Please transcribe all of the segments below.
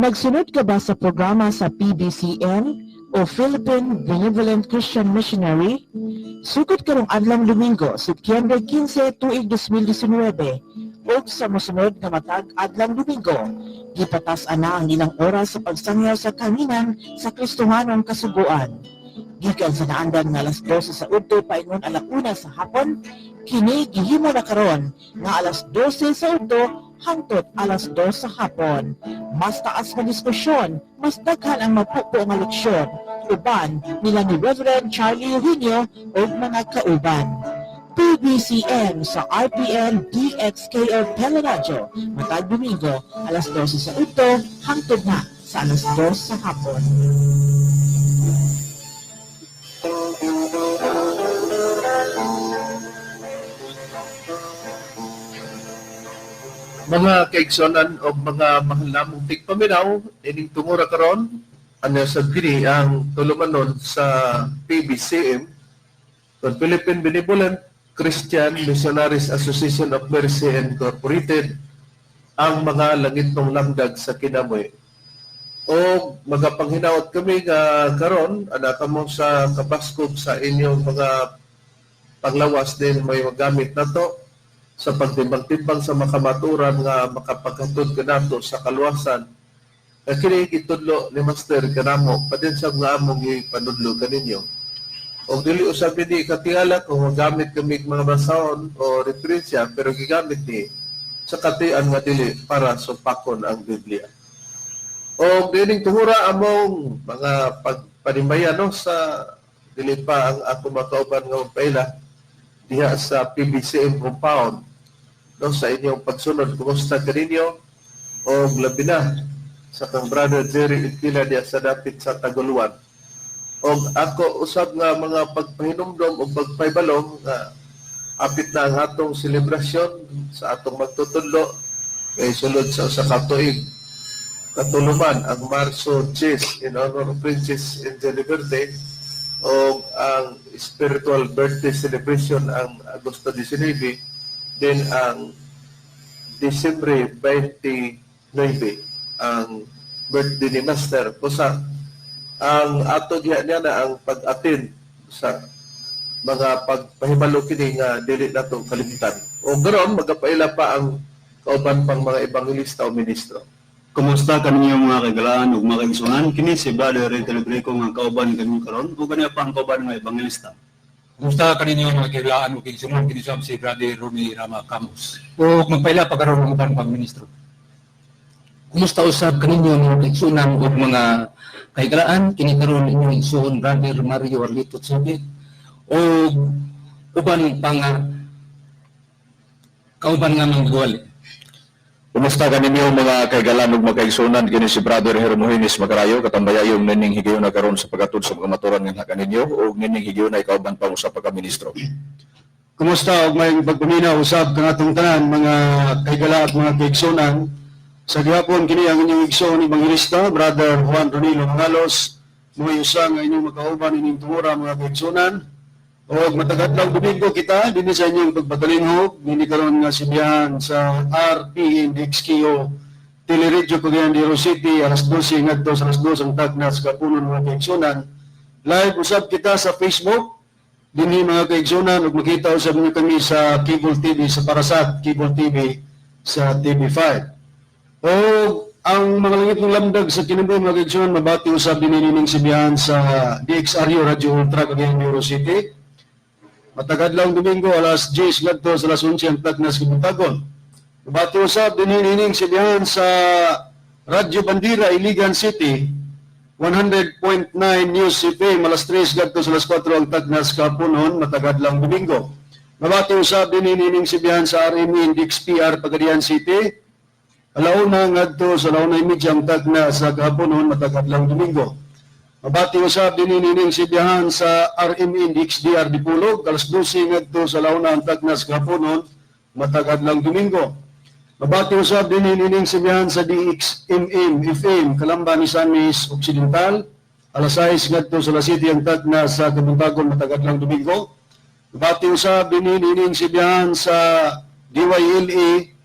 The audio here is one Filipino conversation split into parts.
Nagsunod ka ba sa programa sa PBCM o Philippine Benevolent Christian Missionary? Sugod karong adlang Domingo, Setyembre 15, tuig 2019, o sa mosunod nga matag adlang Domingo, gipatas-an na ang ilang oras sa pagsangyaw sa kaninan sa Kristohanong Kasuguan. Gikan sa naandan nga alas 12 sa udto paingon alauna sa hapon, kini gihimo na karon nga alas 12 sa udto hangtod alas 2 sa hapon. Mas taas nga diskusyon, mas daghan ang mapupo nga leksyon. Uban nila ni Reverend Charlie Eugenio o mga kauban. PBCM sa RPN DXKO Teleradyo, matag Domingo, alas 12 sa udto hangtod na sa alas 2 sa hapon. Mga kaigsonan o mga mahal namong tigpaminaw, ining tungura karon ano sa gini ang tulumanon sa PBCM, the Philippine Benevolent Christian Missionaries Association of Mercy Incorporated, ang mga langitong lamdag sa kinamoy. O magapanghinawat kami nga karon anata mo sa kabaskog sa inyong mga panglawas din may magamit na to sa pagtimbang-timbang sa makamaturan nga makapaghatod kanato sa kaluwasan. Na kini itudlo ni Master kanamo padin sa nga among ipanudlo kaninyo. O dili usab ni katiyala kung magamit kami mga basahon o referensya pero gigamit ni sa katian nga dili para supakon ang Biblia. O dining tuhura among mga pagpanimbayan no, sa dili pa ang ako makauban nga magpaila diha sa PBCM compound no, sa inyong pagsunod. Kumusta ka ninyo? O labi na sa kang brother Jerry Itkila diya sa dapit sa Taguluan. O ako usab nga mga pagpahinumdom o pagpaybalong nga apit na ang atong selebrasyon sa atong magtutudlo kay sulod sa usa ka tuig katuluman ang Marso 10 in honor of Princess Angel Verde o ang spiritual birthday celebration ang Agosto 19, then ang Disyembre 29 ang birthday ni Master. Kusa ang ato diha niya na ang pag-attend sa mga pagpahibalo kini nga dili nato kalimutan. O garon magapaila pa ang kauban pang mga ebanghelista o ministro. Kumusta kaninyo mga kagalaan ug mga kaigsunan? Kini si Brother Rental Greco nga kauban kaninyo karon ug kaniya pa ang kauban nga ebanghelista. Kumusta kaninyo mga kailangan o kailangan kinisam si Brother Romy Rama Camus. O magpaila pagkaroon ng ubang pang-ministro. Kumusta usab kaninyo mga kaigsunan o mga kailangan kinikaroon inyong igsuon Brother Mario Arlito Tsobe o uban pang kauban nga mga guwali. Kumusta kaninyo mga kaigalan ug mga kaigsunan? Kini si Brother Hermogenes Macarayo katambayayong nining higayon na karon sa pagatuod sa mga maturan nga kaninyo ug nining higayon ay kauban pa sa pagka-ministro. Kumusta og may pagpaminaw usab kang atong tanan mga kaigala at mga kaigsunan? Sa gihapon kini ang inyong igsoon ebanghelista Brother Juan Ronilo Mangalos, mga usa nga inyong makauban ining tungura mga kaigsunan. O matagadlaw Domingo kita dinhi sa inyong pagpagalinghog dinhi karon nga simbahan sa RPN DXKO Teleradyo Cagayan de Oro City alas 12 ngadto sa alas 2 ang tagnas kapunon mga kaigsunan. Live usab kita sa Facebook dinhi mga kaigsunan ug makita usab niyo kami sa Cable TV sa Parasat Cable TV sa TV5. O ang mga langit ng lamdag sa kinabuhi mga kaigsunan mabati usab dinhi ning simbahan sa DXRU Radio Ultra Cagayan de Oro City. Matagadlaw Domingo alas 10 ngadto sa alas 11 ang tagnas Kibuntagon. Mabati usab dinhi simbahan sa Radyo Bandira Iligan City 100.9 News FM alas 3 ngadto sa alas 4 ang tagnas kapunon matagadlaw Domingo. Mabati usab dinhi simbahan sa RMN DXPR Pagadian City alauna ngadto sa alauna media ang tagnas sa kapunon matagadlaw Domingo. Mabati usab dinhi simbahan sa RMN DXDR Dipolog alas 12 ngadto sa alauna ang tagnas kapunon matagadlaw Domingo. Mabati usab dinhi simbahan sa DXMM FM Kalamba ni Samis Occidental alas 6 ngadto sa alas 7 ang tagnas sa Kabuntagon matagadlaw Domingo. Mabati usab dinhi simbahan sa DYLA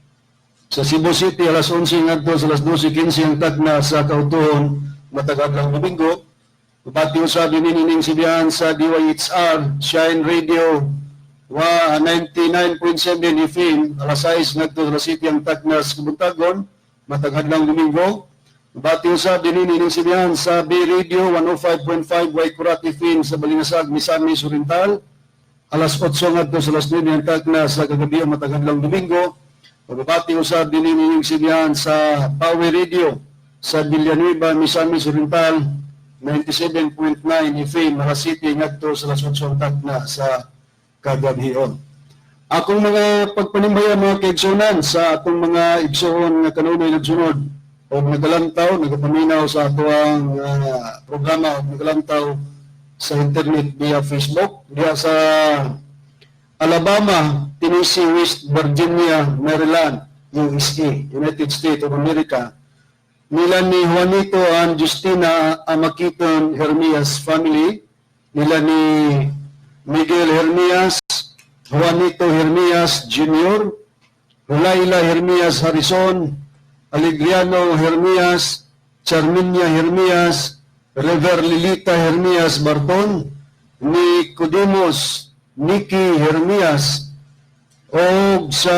Sa Cebu City, alas 11 ngadto sa alas 12:15 ang tagna sa kautuhon matag adlaw Domingo. Bati usab nining sibihan sa DYHR Shine Radio 99.7 FM alas 6 ngadto sa alas 7 ang tagna sa Buntagon matag adlaw Domingo. Bati usab nining sibihan sa B Radio 105.5 Waikurat FM sa Balingasag, Misamis Oriental alas 8 ngadto sa alas 9 ang tagna sa kagabi matag adlaw Domingo. Pagbabati usab din nining sibihan sa Power Radio sa Villanueva, Misamis Oriental 97.9 FM alas 7 ngadto sa alas 8 tagna sa kagabion. Akong mga pagpanimbayan mga kaigsunan sa atong mga igsoon nga kanunay nagsunod o nagalantaw, nagapaminaw sa atoang programa o nagalantaw sa internet via Facebook diya sa Alabama, Tennessee, West Virginia, Maryland, USA, United States of America. Nila ni Juanito and Justina Amakiton Hermias family. Nila ni Miguel Hermias, Juanito Hermias Jr., Rulaila Hermias Harrison, Alegriano Hermias, Charminia Hermias, Rever Lilita Hermias Barton, Nicodemus Nikki Hermias, o sa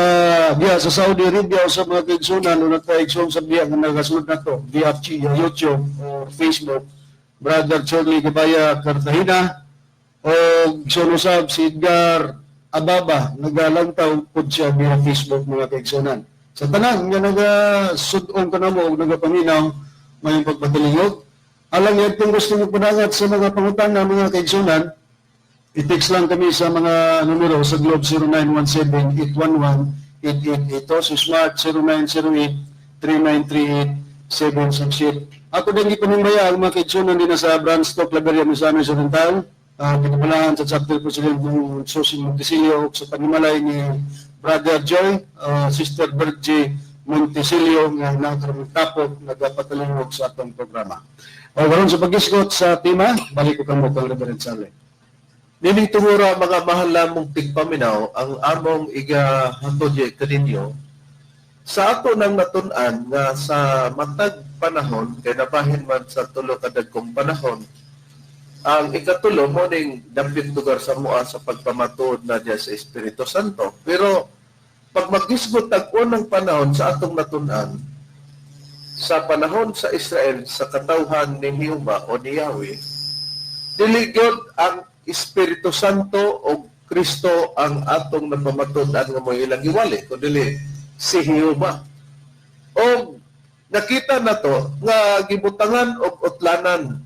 diya sa Saudi Arabia o sa mga kaigsunan o nagkaigsun sa diya nga nagasunod na to via YouTube o Facebook, Brother Charlie Gabaya Cartagena o sunusab si Edgar Ababa nagalantaw po siya via Facebook mga kaigsunan. Sa tanan nga nagasudong ka na mo o nagapaminaw mayong pagpatalingog, alam niya itong gusto mo panangat sa mga pangutan na mga kaigsunan, i-text lang kami sa mga numero sa Globe 0917-811-8882, sa Smart 0908-3938-768. Ako din ipanumbaya ang mga kaitsunan din sa Brandstock, Laberia, Misamis Oriental, pinapalahan sa Chapter President ng Susi Montesilio sa panimalay ni Brother Joy, Sister Virgie Montesilio nga nakatapot nagpatalingog sa atong programa. O karon sa pag-iskot sa tema, balik ko kamo kang Reverend Saleh. Nining tumura mga mahal namong tigpaminaw ang among igahatodye kaninyo sa ato nang natun-an nga sa matag panahon kay nabahin man sa tulo ka dagkong panahon ang ikatulo mo ning dapit lugar sa mua sa pagpamatuod na diya sa Espiritu Santo. Pero pag magisgot ang unang panahon sa atong natun-an sa panahon sa Israel sa katawhan ni Jehovah o ni Yahweh, dili gyud ang Espiritu Santo o Kristo ang atong napamatud-an nga mo ilang iwali, kundi si Jehovah. O nakita na to nga gibutangan og utlanan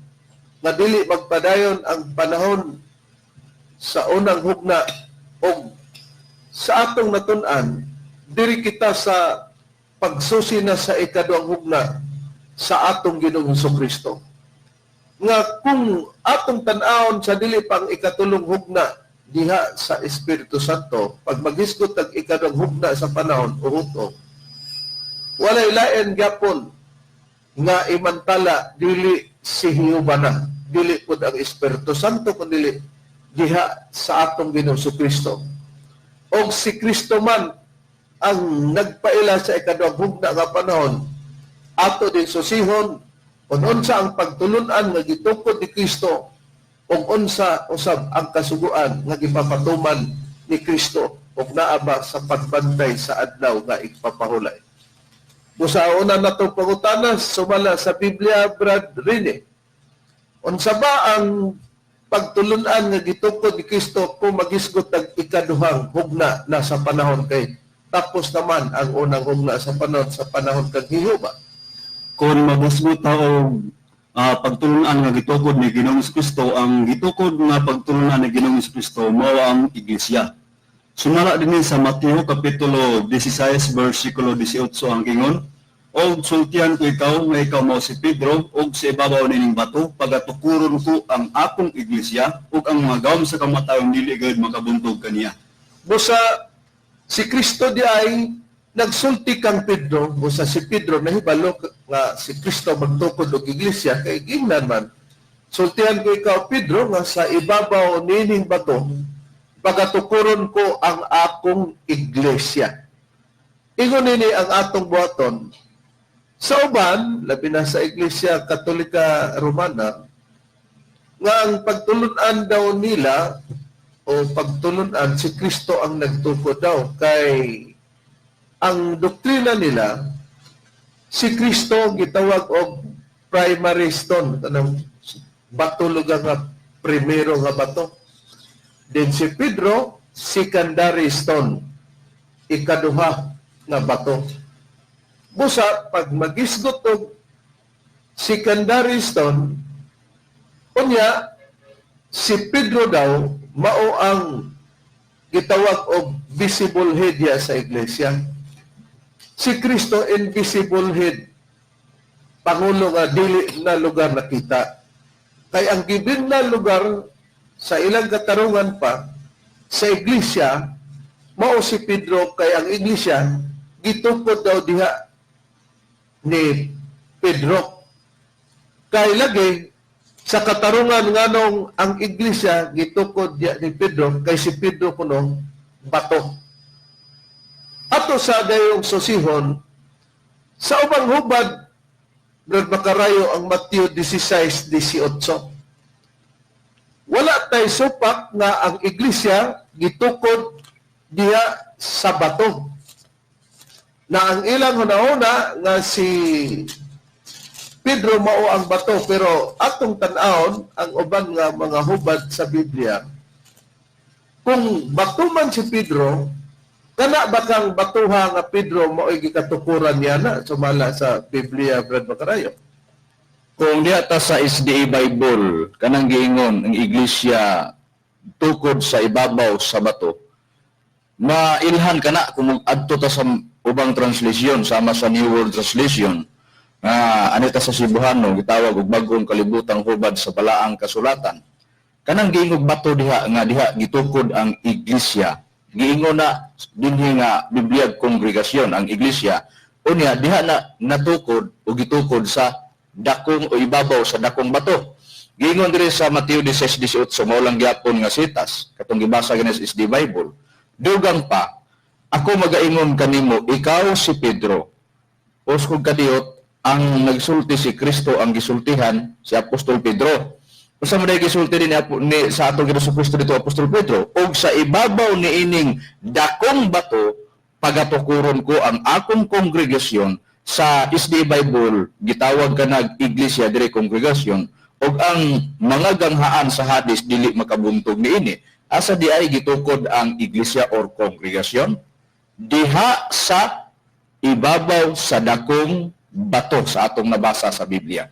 nga dili magpadayon ang panahon sa unang hugna o sa atong natun-an, diri kita sa pagsusi na sa ikaduhang hugna sa atong Ginoong Hesukristo. Nga kung atong tan-awon sa dili pang ikatulong hugna diha sa Espiritu Santo, pag maghisgot ang ikaduhang hugna sa panahon uhuto, walay lain gapon nga imantala dili si Jehovah na, dili pud ang Espiritu Santo kundi diha sa atong Ginoong Kristo. Og si Kristo man ang nagpaila sa ikaduhang hugna nga panahon, ato din susihon kung unsa ang pagtulunan nga gitukod ni Kristo ug unsa usab ang kasuguan nga gipapatuman ni Kristo ug naa ba sa pagbantay sa adlaw nga ipapahulay. Busa una nato pangutana sumala sa Biblia, Brad Rene. Unsa ba ang pagtulunan nga gitukod ni Kristo kung magisgot ang ikaduhang hugna na sa panahon kay tapos naman ang unang hugna sa panahon kang Jehovah? Kung mabusgot og pagtulunan nga gitukod ni Ginoong Kristo, ang gitukod nga pagtulunan ni Ginoong Kristo mao ang iglesia. Sumala din sa Mateo kapitulo 16 bersikulo 18 ang gingon, og sultihan ko ikaw nga ikaw mao si Pedro og sa ibabaw nining bato pagatukuron ko ang akong iglesia ug ang mga gawom sa kamatayon dili gayud makabuntog kaniya. Busa si Kristo di ay nagsulti kang Pedro, busa si Pedro nahibalo nga si Kristo magtukod og iglesia kay gingnan man. Sultihan ko ikaw Pedro nga sa ibabaw nining bato pagatukuron ko ang akong iglesia. Ingon nini ang atong buhaton sa uban, labi na sa Iglesia Katolika Romana, nga ang pagtulunan daw nila o pagtulunan si Kristo ang nagtukod daw kay ang doktrina nila si Kristo gitawag og primary stone kanang bato lugar nga primero nga bato. Then si Pedro secondary stone ikaduha nga bato. Busa pag magisgot og secondary stone unya si Pedro daw mao ang gitawag og visible head ya sa iglesia. Si Kristo invisible head, pangulo nga dili na lugar nakita. Kay ang gibin na lugar sa ilang katarungan pa sa iglesia mao si Pedro, kay ang iglesia gitukod daw diha ni Pedro. Kay lagi sa katarungan nganong ang iglesia gitukod diha ni Pedro, kay si Pedro kuno bato. Ato sa dayong susihon sa ubang hubad Brad Macarayo ang Mateo 16:18. Wala tay supak nga ang iglesia gitukod diha sa bato. Na ang ilang hunahuna nga si Pedro mao ang bato, pero atong tan-awon ang uban nga mga hubad sa Biblia. Kung bato man si Pedro, kana bakang batuha nga Pedro mao'y gikatukuran niya na sumala sa Biblia, Brad Macarayo? Kung diha ta sa SDA Bible, kanang giingon ang iglesia tukod sa ibabaw sa bato, mailhan kana kung adto ta sa ubang translation sama sa New World Translation. Anita sa Cebuano gitawag og bagong kalibutang hubad sa balaang kasulatan. Kanang giingog bato diha nga diha gitukod ang iglesia. Giingon na dinhi nga Biblia kongregasyon ang iglesia. Unya diha na natukod o gitukod sa dakong o ibabaw sa dakong bato. Giingon diri sa Mateo 16:18 mao lang gyapon nga sitas katong gibasa gani sa SD Bible. Dugang pa, ako magaingon kanimo, ikaw si Pedro. Uskog kadiyot ang nagsulti si Kristo ang gisultihan si Apostol Pedro. Usa man gisulti din ni sa atong Ginoong Kristo dito Apostol Pedro, og sa ibabaw ni ining dakong bato pagatukuron ko ang akong kongregasyon. Sa SD Bible gitawag kanag iglesia dire kongregasyon, og ang mga ganghaan sa hadis dili makabuntog niini. Asa di ay gitukod ang iglesia or kongregasyon? Diha sa ibabaw sa dakong bato sa atong nabasa sa Biblia.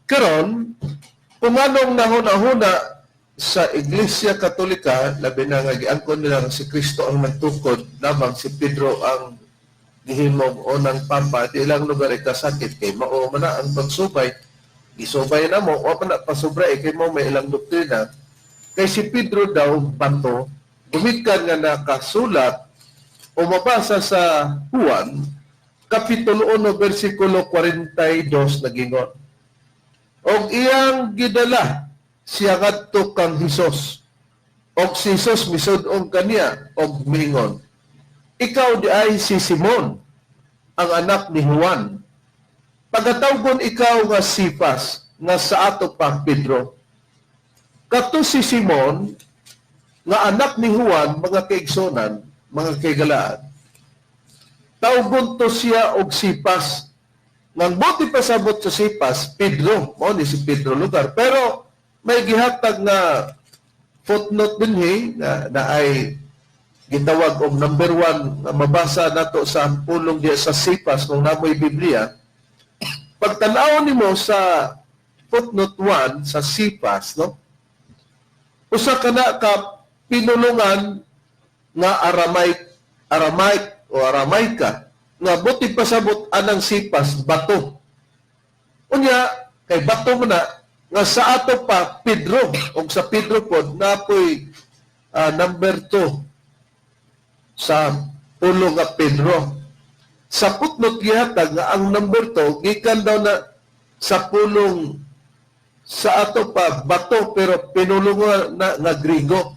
Karon, kung anong nahuna-huna sa Iglesia Katolika, labi na nga giangkon nila si Kristo ang nagtukod, lamang si Pedro ang gihimong unang papa, di ilang lugar ikasakit kay mao man na ang pagsubay. Gisubay na mo, o man na pasubray kay mo may ilang doktrina. Kay si Pedro daw bato, gumikan nga nakasulat o mabasa sa Juan, Kapitulo 1, versikulo 42 nagingon. Og iyang gidala siya ngadto kang Hesus. Og si Hesus misud-ong kaniya og mingon, ikaw di ay si Simon, ang anak ni Juan. Pagatawgon ikaw nga Sipas, nga sa ato pa Pedro. Kato si Simon, nga anak ni Juan, mga kaigsonan, mga kaigalaan. Tawgon to siya og Sipas. Nang buti pasabot sa Sipas, Pedro, mo ni si Pedro lugar. Pero may gihatag na footnote din na ay gitawag og number 1 na mabasa nato sa pulong diya sa Sipas kung namoy Biblia. Pagtanaw nimo sa footnote 1 sa Sipas, no? Usa kana ka pinulungan nga Aramaic o Aramaika nga buti pasabot anang Sipas bato. Unya kay bato mo na nga sa ato pa Pedro o sa Pedro pod napoy number 2 sa pulong nga Pedro. Sa putnot gihatag nga ang number 2 gikan daw na sa pulong sa ato pa bato pero pinulungan na nga Griego.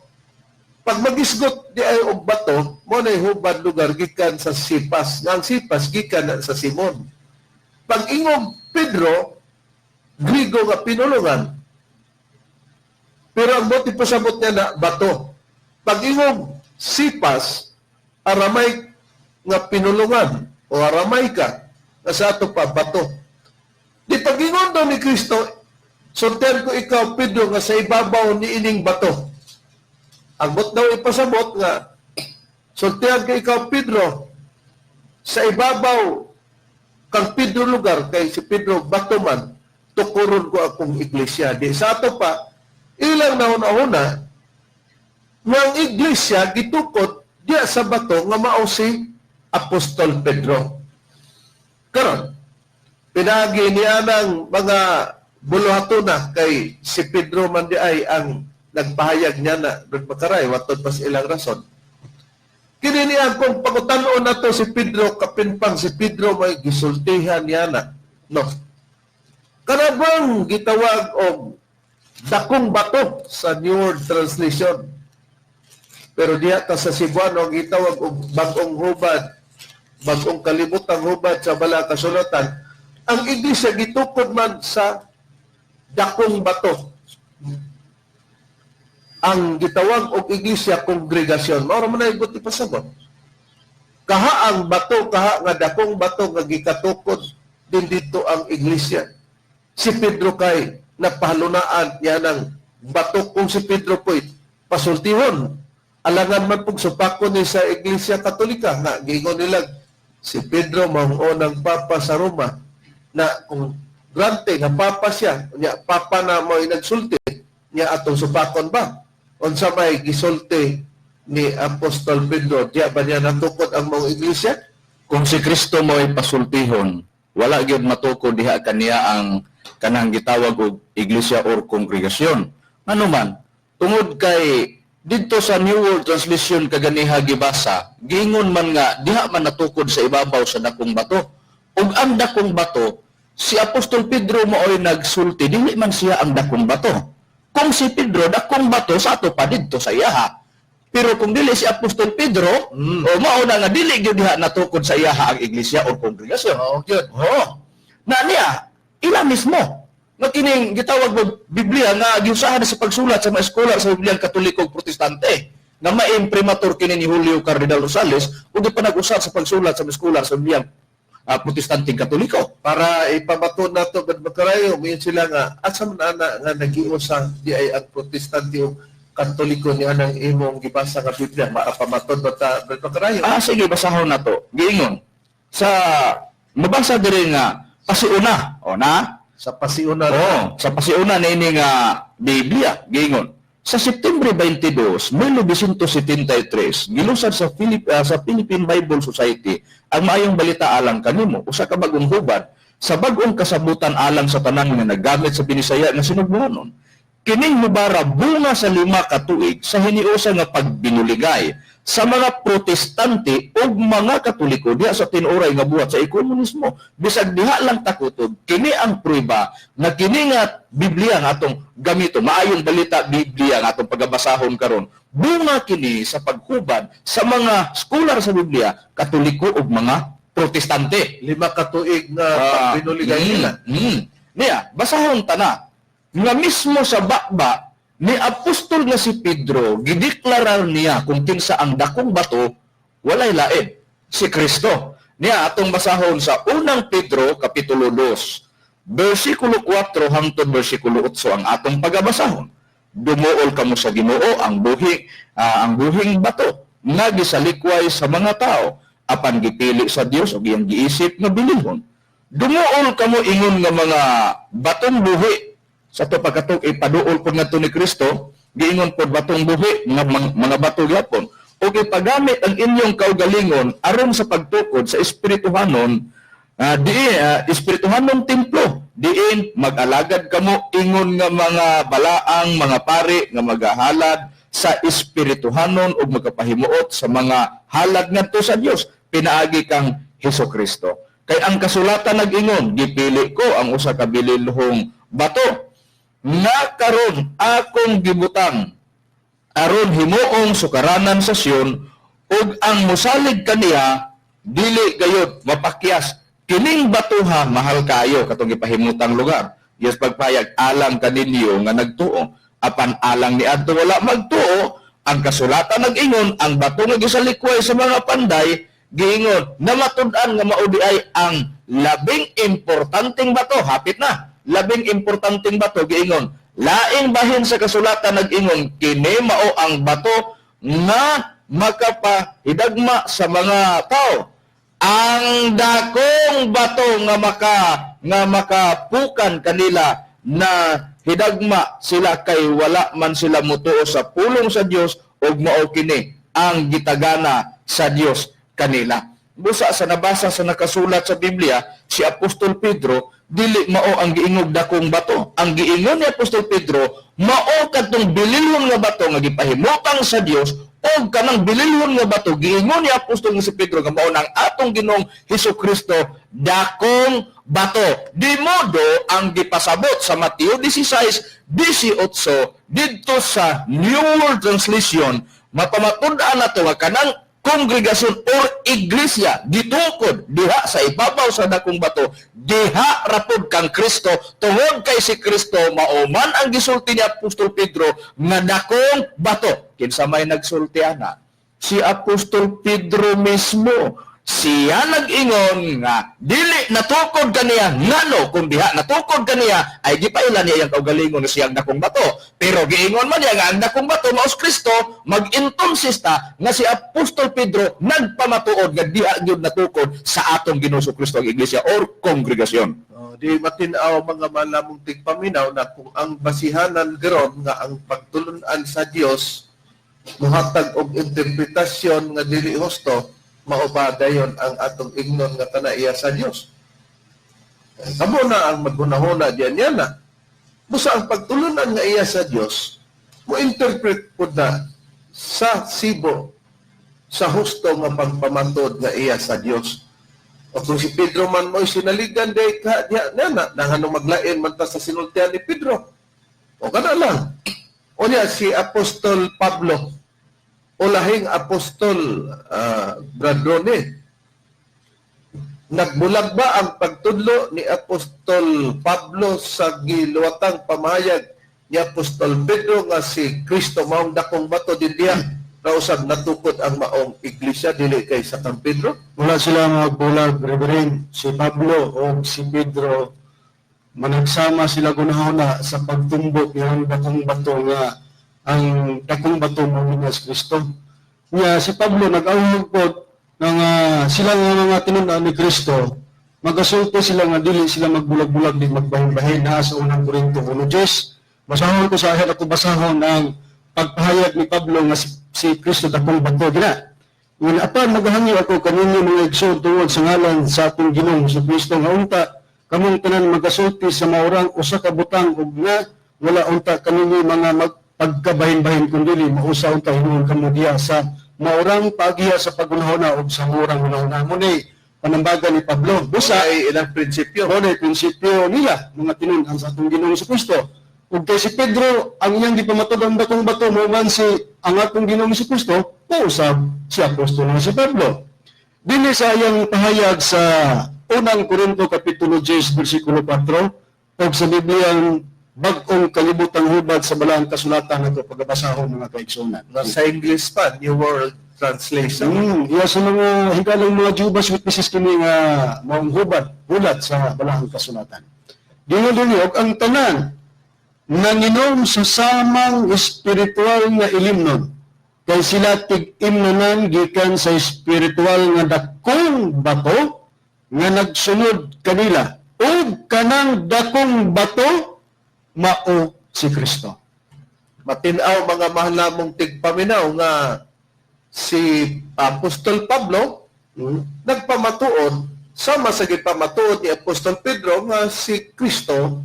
pag magisgot di ay og bato, mo na hubad lugar gikan sa Sipas. Nga ang Sipas gikan na sa Simon. Pag ingog Pedro, Grigo nga pinulungan. Pero ang buti pasabot niya na bato. Pag ingog Sipas, Aramay nga pinulungan o Aramayka, na sa ato pa bato. Di pag ingon daw ni Kristo, sorter ko ikaw, Pedro, nga sa ibabaw ni ining bato. Ang bot daw ipasabot nga, sortehan ka ikaw, Pedro, sa ibabaw kang Pedro lugar, kay si Pedro bato man, tukuron ko akong iglesia. Di sa ato pa, ilang nauna-una, nga ang iglesia gitukod diya sa bato nga mao si Apostol Pedro. Karon, pinagi niya ng mga buluhatuna kay si Pedro man di ay ang nagpahayag niya na nagmakaray, watod pas ilang rason. Kini niya kung pagutanon na to si Pedro, kapinpang si Pedro may gisultihan niya na. No. Kanabang gitawag og dakong bato sa New World Translation. Pero diya ta sa Cebuano gitawag og bagong hubad, bagong kalibutang hubad sa bala kasulatan. Ang iglesia gitukod man sa dakong bato. Ang gitawag og iglesia kongregasyon. Mao man ay buti pasabot. Kaha ang bato, kaha nga dakong bato nga gikatukod din dito ang iglesia. Si Pedro kay napahalunaan niya ng bato kung si Pedro po'y pasultihon. Alangan man pong supakon ni sa iglesia katolika nga giingon nila si Pedro maunang papa sa Roma na kung grante nga papa siya, niya papa na mo'y nagsulti niya atong supakon ba? Unsa may gisulti ni Apostol Pedro, diya ba niya natukod ang mga iglesia? Kung si Kristo mo ay pasultihon, wala gyud matukod diha kaniya ang kanang gitawag og iglesia or kongregasyon. Ano man, tungod kay dito sa New World Translation kaganiha gibasa, giingon man nga diha man natukod sa ibabaw sa dakong bato. Ug ang dakong bato, si Apostol Pedro maoy nagsulti, dili man siya ang dakong bato. Kung si Pedro dakong bato sa ato pa didto sa iyaha. Pero kung dili si Apostol Pedro, o mao na nga dili gyud diha natukod sa iyaha ang iglesia o kongregasyon. Gyud. Na niya ila mismo nga kining gitawag og Biblia nga giusahan sa pagsulat sa mga eskolar sa Bibliang Katoliko ug Protestante nga maimprimatur kini ni Julio Cardinal Rosales ug gipanag-usab sa pagsulat sa mga eskolar sa Bibliang Protestante Katoliko. Para ipabato na ito, Badbakarayo, ngayon sila nga, asa man ana nga nag-iusa, di ay ang protestante o katoliko niya ng imong gibasa nga Biblia, maapamatod ba ta, Badbakarayo? Sige, basahon na to. Giingon. Sa, mabasa diri nga, pasiuna. O na? Sa pasiuna. Sa pasiuna na ini nga Biblia. Giingon. Sa September 22, 1973, gilusad sa Philippine Bible Society ang maayong balita alang kanimo usa ka bagong hubad sa bag-ong kasabutan alang sa tanan nga naggamit sa Binisaya nga sinugbuhanon. Kining mubara bunga sa 5 ka tuig sa hiniusa nga pagbinuligay sa mga protestante o mga katoliko diha sa tinuray nga buhat sa komunismo. Bisag diha lang takutob, kini ang prueba na kini nga Biblia nga atong gamito, maayong balita Biblia nga atong pagabasahon karon. Bunga kini sa paghubad sa mga scholar sa Biblia, katoliko o mga protestante. 5 ka tuig na pagbinuligay nila. Niya, basahon ta na. Nga mismo sa bakba ni Apostol nga si Pedro, gideklarar niya kung kinsa ang dakong bato, walay lain, si Kristo. Niya, atong basahon sa unang Pedro, Kapitulo 2, versikulo 4 hangtod versikulo 8 ang atong pagabasahon. Dumuol kamo sa Ginoo ang buhing bato, nga gisalikway sa mga tao, apan gipili sa Dios o giyang giisip nga bilihon. Dumuol kamo ingon nga mga batong buhi, sa ito pagkatok ipaduol po nga ito ni Kristo, giingon po batong buhi, mga bato yapon, o ipagamit ang inyong kaugalingon aron sa pagtukod sa espirituhanon, espirituhanon templo, diin mag-alagad kamo ingon nga mga balaang, mga pari, nga magahalad sa espirituhanon o magkapahimuot sa mga halad ngadto sa Dios, pinaagi kang Hesukristo. Kay ang kasulatan nag-ingon, gipili ko ang usa ka bililhong bato, nga karon akong gibutang aron himuong sukaranan sa Sion ug ang mosalig kaniya dili gayud mapakyas kining batuha mahal kayo katong ipahimutang lugar. Yes pagpayag alang kaninyo nga nagtuo apan alang ni adto wala magtuo ang kasulatan nag-ingon ang bato nga gisalikway sa mga panday giingon na matud-an nga maudi ay ang labing importanteng bato hapit na labing importanteng bato giingon laing bahin sa kasulatan nag-ingon kini mao ang bato nga makapahidagma sa mga tao ang dakong bato nga makapukan kanila na hidagma sila kay wala man sila mutuo sa pulong sa Dios ug mao kini ang gitagana sa Dios kanila. Busa sa nabasa sa nakasulat sa Biblia, si Apostol Pedro dili mao ang giingog dakong bato. Ang giingon ni Apostol Pedro mao kadtong bililhon nga bato nga gipahimutang sa Dios o kanang bililhon nga bato giingon ni Apostol nga si Pedro nga mao nang atong Ginoong Hesukristo dakong bato. Di modo ang gipasabot sa Mateo 16:18 didto sa New World Translation mapamatud-an nato nga kanang kongregasyon or iglesia gitukod diha sa ibabaw sa dakong bato diha rapod kang Kristo tungod kay si Kristo mao man ang gisulti ni Apostol Pedro nga dakong bato. Kinsa may nagsulti ana? Si Apostol Pedro mismo. Siya nag-ingon nga dili natukod kaniya ngano kung diha natukod kaniya ay gipailan niya ang kaugalingon nga siyang dakong bato. Pero giingon man niya nga ang dakong bato maos Kristo mag-intonsista nga si Apostol Pedro nagpamatuod nga diha gyud natukod sa atong Ginoo Kristo ang iglesia or kongregasyon. Di matinaw mga malamong tigpaminaw na kung ang basihanan garon nga ang pagtulunan sa Dios muhatag og interpretasyon nga dili husto mao ba dayon ang atong ignon nga tanaiya sa Dios. Kamo na ang maghunahuna diyan yana. Busa ang pagtulunan nga iya sa Dios mo interpret pud na sa sibo sa husto nga pagpamantod nga iya sa Dios. O kung si Pedro man mo'y sinaligan day ka diya nana nang maglain man ta sa sinultian ni Pedro. O kana lang. O niya si Apostol Pablo o lahing Apostol Bradrone. Nagbulag ba ang pagtudlo ni Apostol Pablo sa giluwatang pamahayag ni Apostol Pedro nga si Kristo maong dakong bato din diya rausab natukod ang maong iglesia dili kay sa kang Pedro? Wala sila magbulag, Reverend. Si Pablo o si Pedro managsama sila gunahuna sa pagtumbok ng dakong bato nga ang dakong bato mo ni Kristo. Nga si Pablo nag-awag po ng sila nga mga tinunaan ni Kristo, magasulti sila nga dili sila magbulag-bulag di magbahin-bahin na sa unang Korinto 1:10. Basahon ko sa akin ako basahon ng pagpahayag ni Pablo nga si Kristo dakong bato gina. Ngun apan maghangi ako kaninyo mga igsoon tungod sa ngalan sa atong Ginoong Kristo nga unta kamong tanan magasulti sa maurang usa ka butang ug nga wala unta kaninyo mga pagkabahin-bahin kundi mausa unta hinuon kamo diya sa maurang pagiya sa pagunahuna ug sa murang hunahuna mo ni panambagan ni Pablo. Busa ay ilang prinsipyo. Mo ni prinsipyo nila mga tinun-an sa atong Ginoong Kristo. Ug kay si Pedro ang iyang gipamatud ang dakong bato mo man si ang atong Ginoong Kristo pausab si apostol nga si Pablo. Dinhi sa iyang pahayag sa unang Korinto kapitulo 10 bersikulo 4 ug sa Bibliang bag-ong kalibutang hubad sa balang kasulatan nato pagbabasahon mga kaigsunan. Sa English pa, New World Translation. Iya sa mga higalang mga Jehovah's Witnesses kini nga maong hubad bulat sa balang kasulatan. Dingon og ang tanan nanginom sa samang espiritual nga ilimnon kay sila tig-imnanan gikan sa espiritual nga dakong bato nga nagsunod kanila ug kanang dakong bato mao si Kristo. Matinaw mga mahalamong tigpaminaw nga si Apostol Pablo nagpamatuod sama sa gipamatuod ni Apostol Pedro nga si Kristo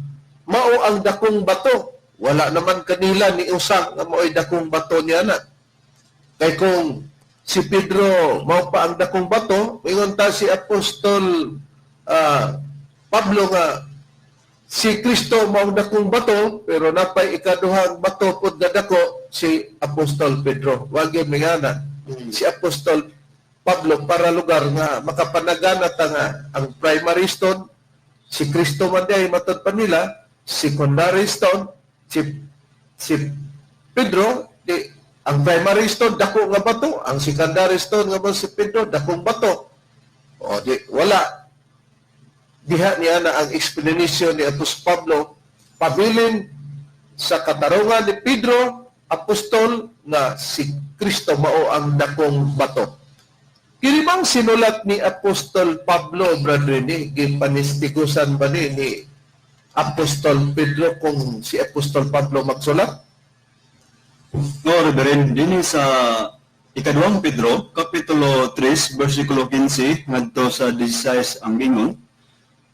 mao ang dakong bato. Wala naman kanila ni usang nga mao'y dakong bato niya na. Kay kung si Pedro mao pa ang dakong bato, ingon ta si Apostol Pablo nga si Kristo mao ang dakong bato, pero napay ikaduhang bato pud nga dako si Apostol Pedro. Wag gyud mingana. Si Apostol Pablo para lugar nga makapanagana ta nga ang primary stone si Kristo man diay matod pa nila, secondary stone si Pedro di ang primary stone dako nga bato, ang secondary stone nga si Pedro dakong bato. O di wala diha niya na ang explanation ni Apostol Pablo pabilin sa katarungan ni Pedro apostol na si Kristo mao ang dakong bato. Kini bang sinulat ni Apostol Pablo, brother, ni gipanistigusan ba ni Apostol Pedro kung si Apostol Pablo magsulat? No, Reverend, din sa ikaduhang Pedro, Kapitulo 3, versikulo 15, ngadto sa 16 ang gingon,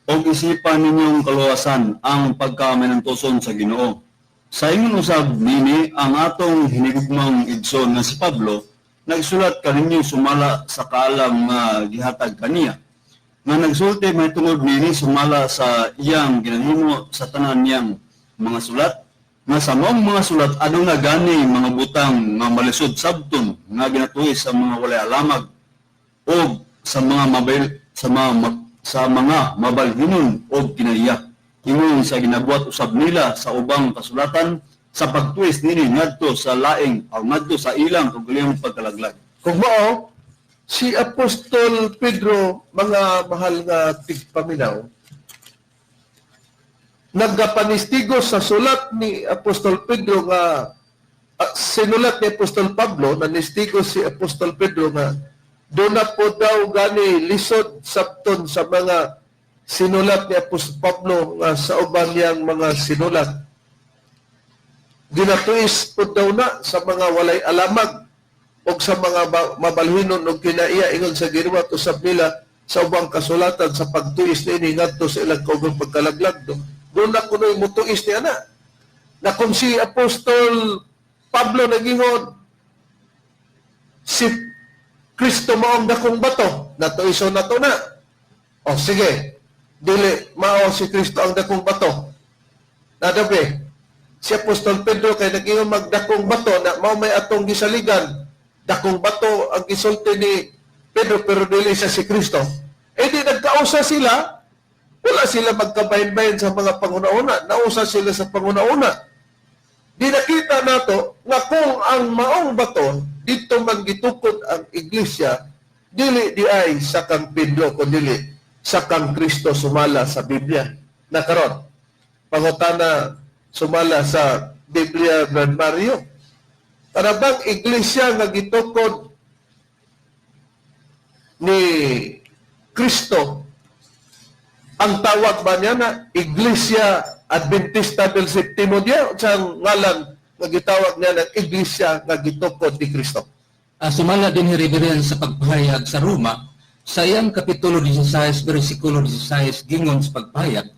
og isipan ninyong kaluwasan ang pagkaminantuson sa Ginoo. Sa ingon usab nini ang atong hinigugmang igsoon nga si Pablo, nagsulat kaninyo sumala sa kaalam nga gihatag kaniya. Nga nagsulti may tungod nini sumala sa iyang ginahimo sa tanan niyang mga sulat, nga sa maong mga sulat aduna gani mga butang nga malisod sabton nga ginatuhi sa mga walay alamag o sa mga mabalhinon o kinaiya. Ingon sa ginabuhat usab nila sa ubang kasulatan sa pagtuis nini ngadto sa laing o ngadto sa ilang kaguliyang pagkalaglag. Kung mao, si Apostol Pedro, mga mahal nga tigpaminaw, nagapanistigo sa sulat ni Apostol Pedro nga sinulat ni Apostol Pablo, nanistigo si Apostol Pedro nga doon na po daw gani lisod sabton sa mga sinulat ni Apostol Pablo nga sa uban niyang mga sinulat. Ginatuis po daw na sa mga walay alamag o sa mga mabalhinon o kinaiya ingon sa ginawa usab nila sa ubang kasulatan sa pagtuis ni ngadto sa ilang kaugang pagkalaglag. Doon na kuno'y mutuis niya na kung si Apostol Pablo nagingon si Kristo maong dakong bato, natuiso na to na. O sige, dili mao si Kristo ang dakong bato. Nadabi, si Apostol Pedro kay nagingon magdakong bato na mao may atong gisaligan. Dakong bato ang gisulti ni Pedro pero dili siya si Kristo. Eh di nagkausa sila, wala sila magkabahin-bahin sa mga panguna-una. Nausa sila sa panguna-una. Di nakita nato nga kung ang maong bato dito man gitukod ang iglesia, dili di ay sa kang Pedro kundi sa kang Kristo sumala sa Biblia. Nakaron, pangutana sumala sa Biblia Brad Mario. Para bang iglesia nga gitukod ni Kristo, ang tawag ba niya na Iglesia Adventista del Septimo Dia o siyang ngalan nga gitawag niya na Iglesia nga gitukod ni Kristo? Sumala din ni Reverend sa pagpahayag sa Roma, sa iyang Kapitulo 16, versikulo 16, gingon sa pagpahayag,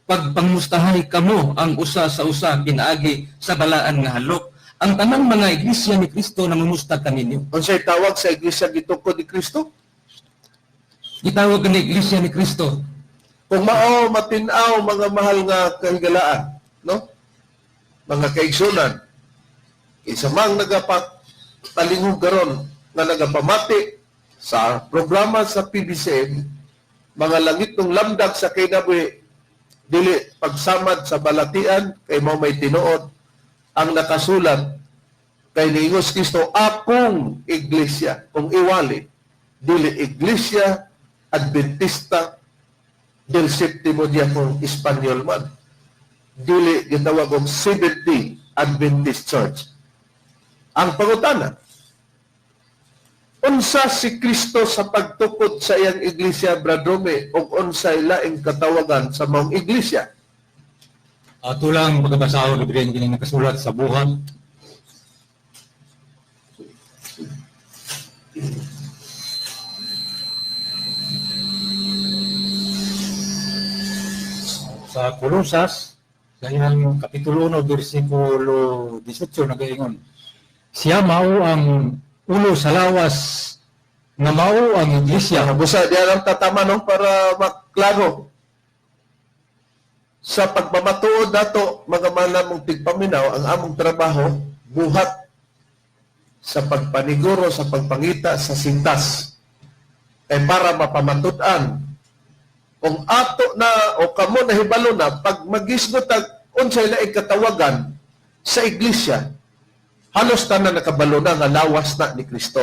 pagpangmustahay kamo ang usa sa usa pinaagi sa balaan nga halok. Ang tanang mga iglesia ni Kristo na mamustag kaninyo. Unsay tawag sa iglesia gitukod ni Kristo? Gitawag ni iglesia ni Kristo. Kung mao matinaw mga mahal nga kahigalaan, no? Mga kaigsunan, isa mang nagapatalingog garon nga nagapamati sa programa sa PBCM, mga langit ng lamdag sa kinabuhi, dili pagsamad sa balatian kay mao may tinuod ang nakasulat kay niingos Kristo akong iglesia, kung iwali dili Iglesia Adventista del Septimo Dia kung Espanyol man, dili gitawag og Seventh-day Adventist Church. Ang pangutana, unsa si Kristo sa pagtukod sa iyang iglesia, Bradome, o unsay laing katawagan sa maong iglesia? Ato lang pagkabasa ko Reverend kini nakasulat sa buhat. Sa Kolosas, sa iyang Kapitulo 1, versikulo 18, nagaingon, siya mao ang ulo sa lawas, nga mao ang iglesia. Busa, diyan ang tatama no, para maklaro. sa pagmamatuod nato mga malamong tigpaminaw, ang among trabaho buhat sa pagpaniguro, sa pagpangita sa sintas ay para mapamatud-an kung ato na o kamo nahibalo na pag magisgot unsay laing katawagan sa iglesia, halos tanan nakabalo na nga lawas na ni Kristo.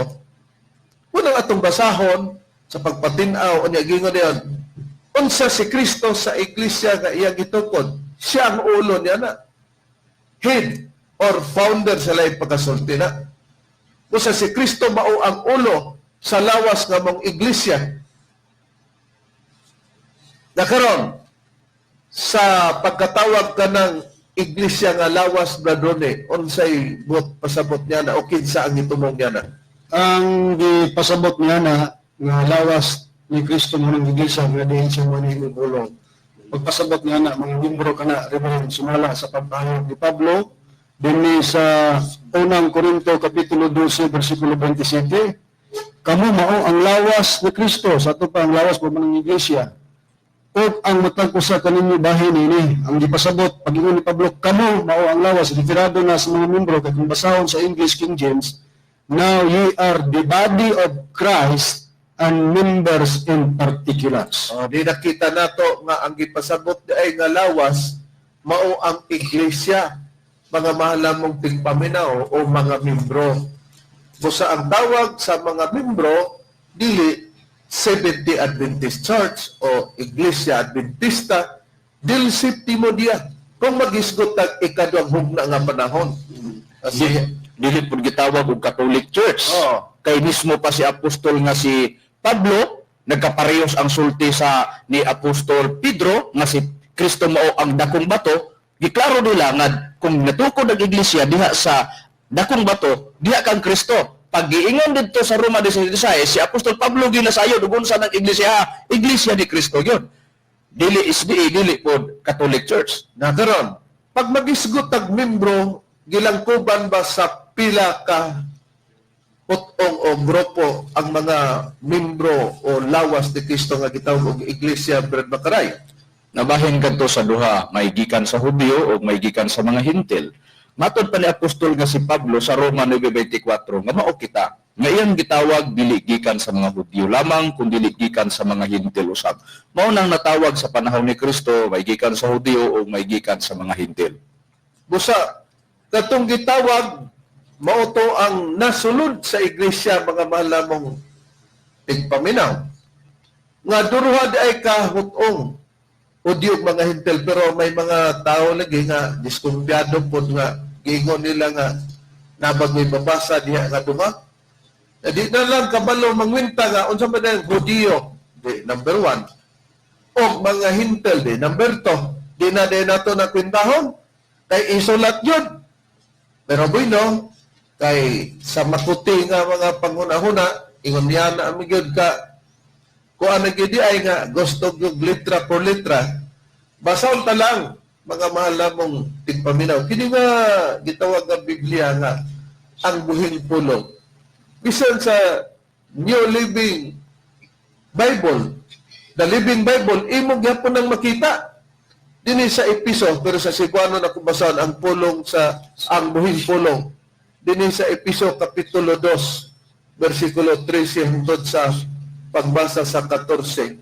Unang atong basahon sa pagpatinaw unya gingon niya, unsa si Kristo sa iglesia nga iya gitukod, siya ang ulo niya na. Head or founder sa laing pagkasulti na. Unsa si Kristo mao ang ulo sa lawas nga mong iglesia. Nakaron sa pagkatawag ka ng iglesia nga lawas bradone, unsay buot pasabot niya na o kinsa ang itumong niya na? Ang gipasabot niya na nga lawas ni Kristo mo ng iglesia nga diin siya mo ni ulong. Pagpasabot niya na mga membro kana Reverend sumala sa pagpahayag ni Pablo dinhi sa unang Korinto kapitulo 12 bersikulo 27. Kamu mao ang lawas ni Kristo sa ato pa ang lawas po ng iglesia. O ang matag usa kaninyo bahin ini ang gipasabot pag-ingon ni Pablo, kamo mao ang lawas, referado na sa mga membro kay kung basahon sa English King James, now ye are the body of Christ and members in particulars. Di nakita nato nga ang gipasabot ay nga lawas mao ang iglesia, mga mahalamong tigpaminaw o mga membro. Busa ang tawag sa mga membro dili Seventh-day Adventist Church o Iglesia Adventista dil septimo dia kung magisgot tag ikaduhang hugna nga panahon. Kasi Dili pud gitawag og Catholic Church. Kay mismo pa si apostol nga si Pablo nagkaparehos ang sulti sa ni apostol Pedro nga si Kristo mao ang dakong bato. Giklaro nila nga kung natukod ang iglesia diha sa dakong bato, diha kang Kristo. Pag giingon dito sa Roma 16, si apostol Pablo ginasayo dugon sa ng iglesia ni Kristo yun. Dili SDA, dili pod Catholic Church. nakaron, pag magisgot tag membro, gilangkuban ba sa pila ka putong o grupo ang mga membro o lawas ni Kristo nga gitawag og Iglesia Brad Makaray? Nabahin kadto sa duha, may gikan sa Hudyo o may gikan sa mga Hintil. Matod pa ni apostol nga si Pablo sa Roma 9:24 nga mao kita nga iyang gitawag dili gikan sa mga Hudyo lamang kundi dili gikan sa mga Hintil usab. Mao nang natawag sa panahon ni Kristo may gikan sa Hudyo o may gikan sa mga Hintil. Busa katong gitawag mao to ang nasulod sa iglesia, mga mahalamong tigpaminaw. Nga duruhad ay kahutong Hudyo mga Hintil, pero may mga tao lagi nga diskumpiyado po nga giingon nila nga nabag may babasa diha nga duha. Di na lang kabalo mangwinta nga unsa man ang Hudyo di number 1 o mga Hintil di number 2. Di na din nato na kwintahon kay isulat yun. Pero bueno, kay sa makuti nga mga panghuna-huna ingon niya na amigod ka kung ano gidi ay nga gusto yung litra por litra, basahon ta lang mga mahalamong tigpaminaw. Kini nga gitawag nga Biblia nga ang buhing pulong. Bisan sa New Living Bible, the Living Bible, imong gyapon nang makita. Dini sa Episo, pero sa Cebuano na kubasahon ang pulong sa ang buhing pulong. Dini sa Episo kapitulo 2, versikulo 13 hangtod sa pagbasa sa 14.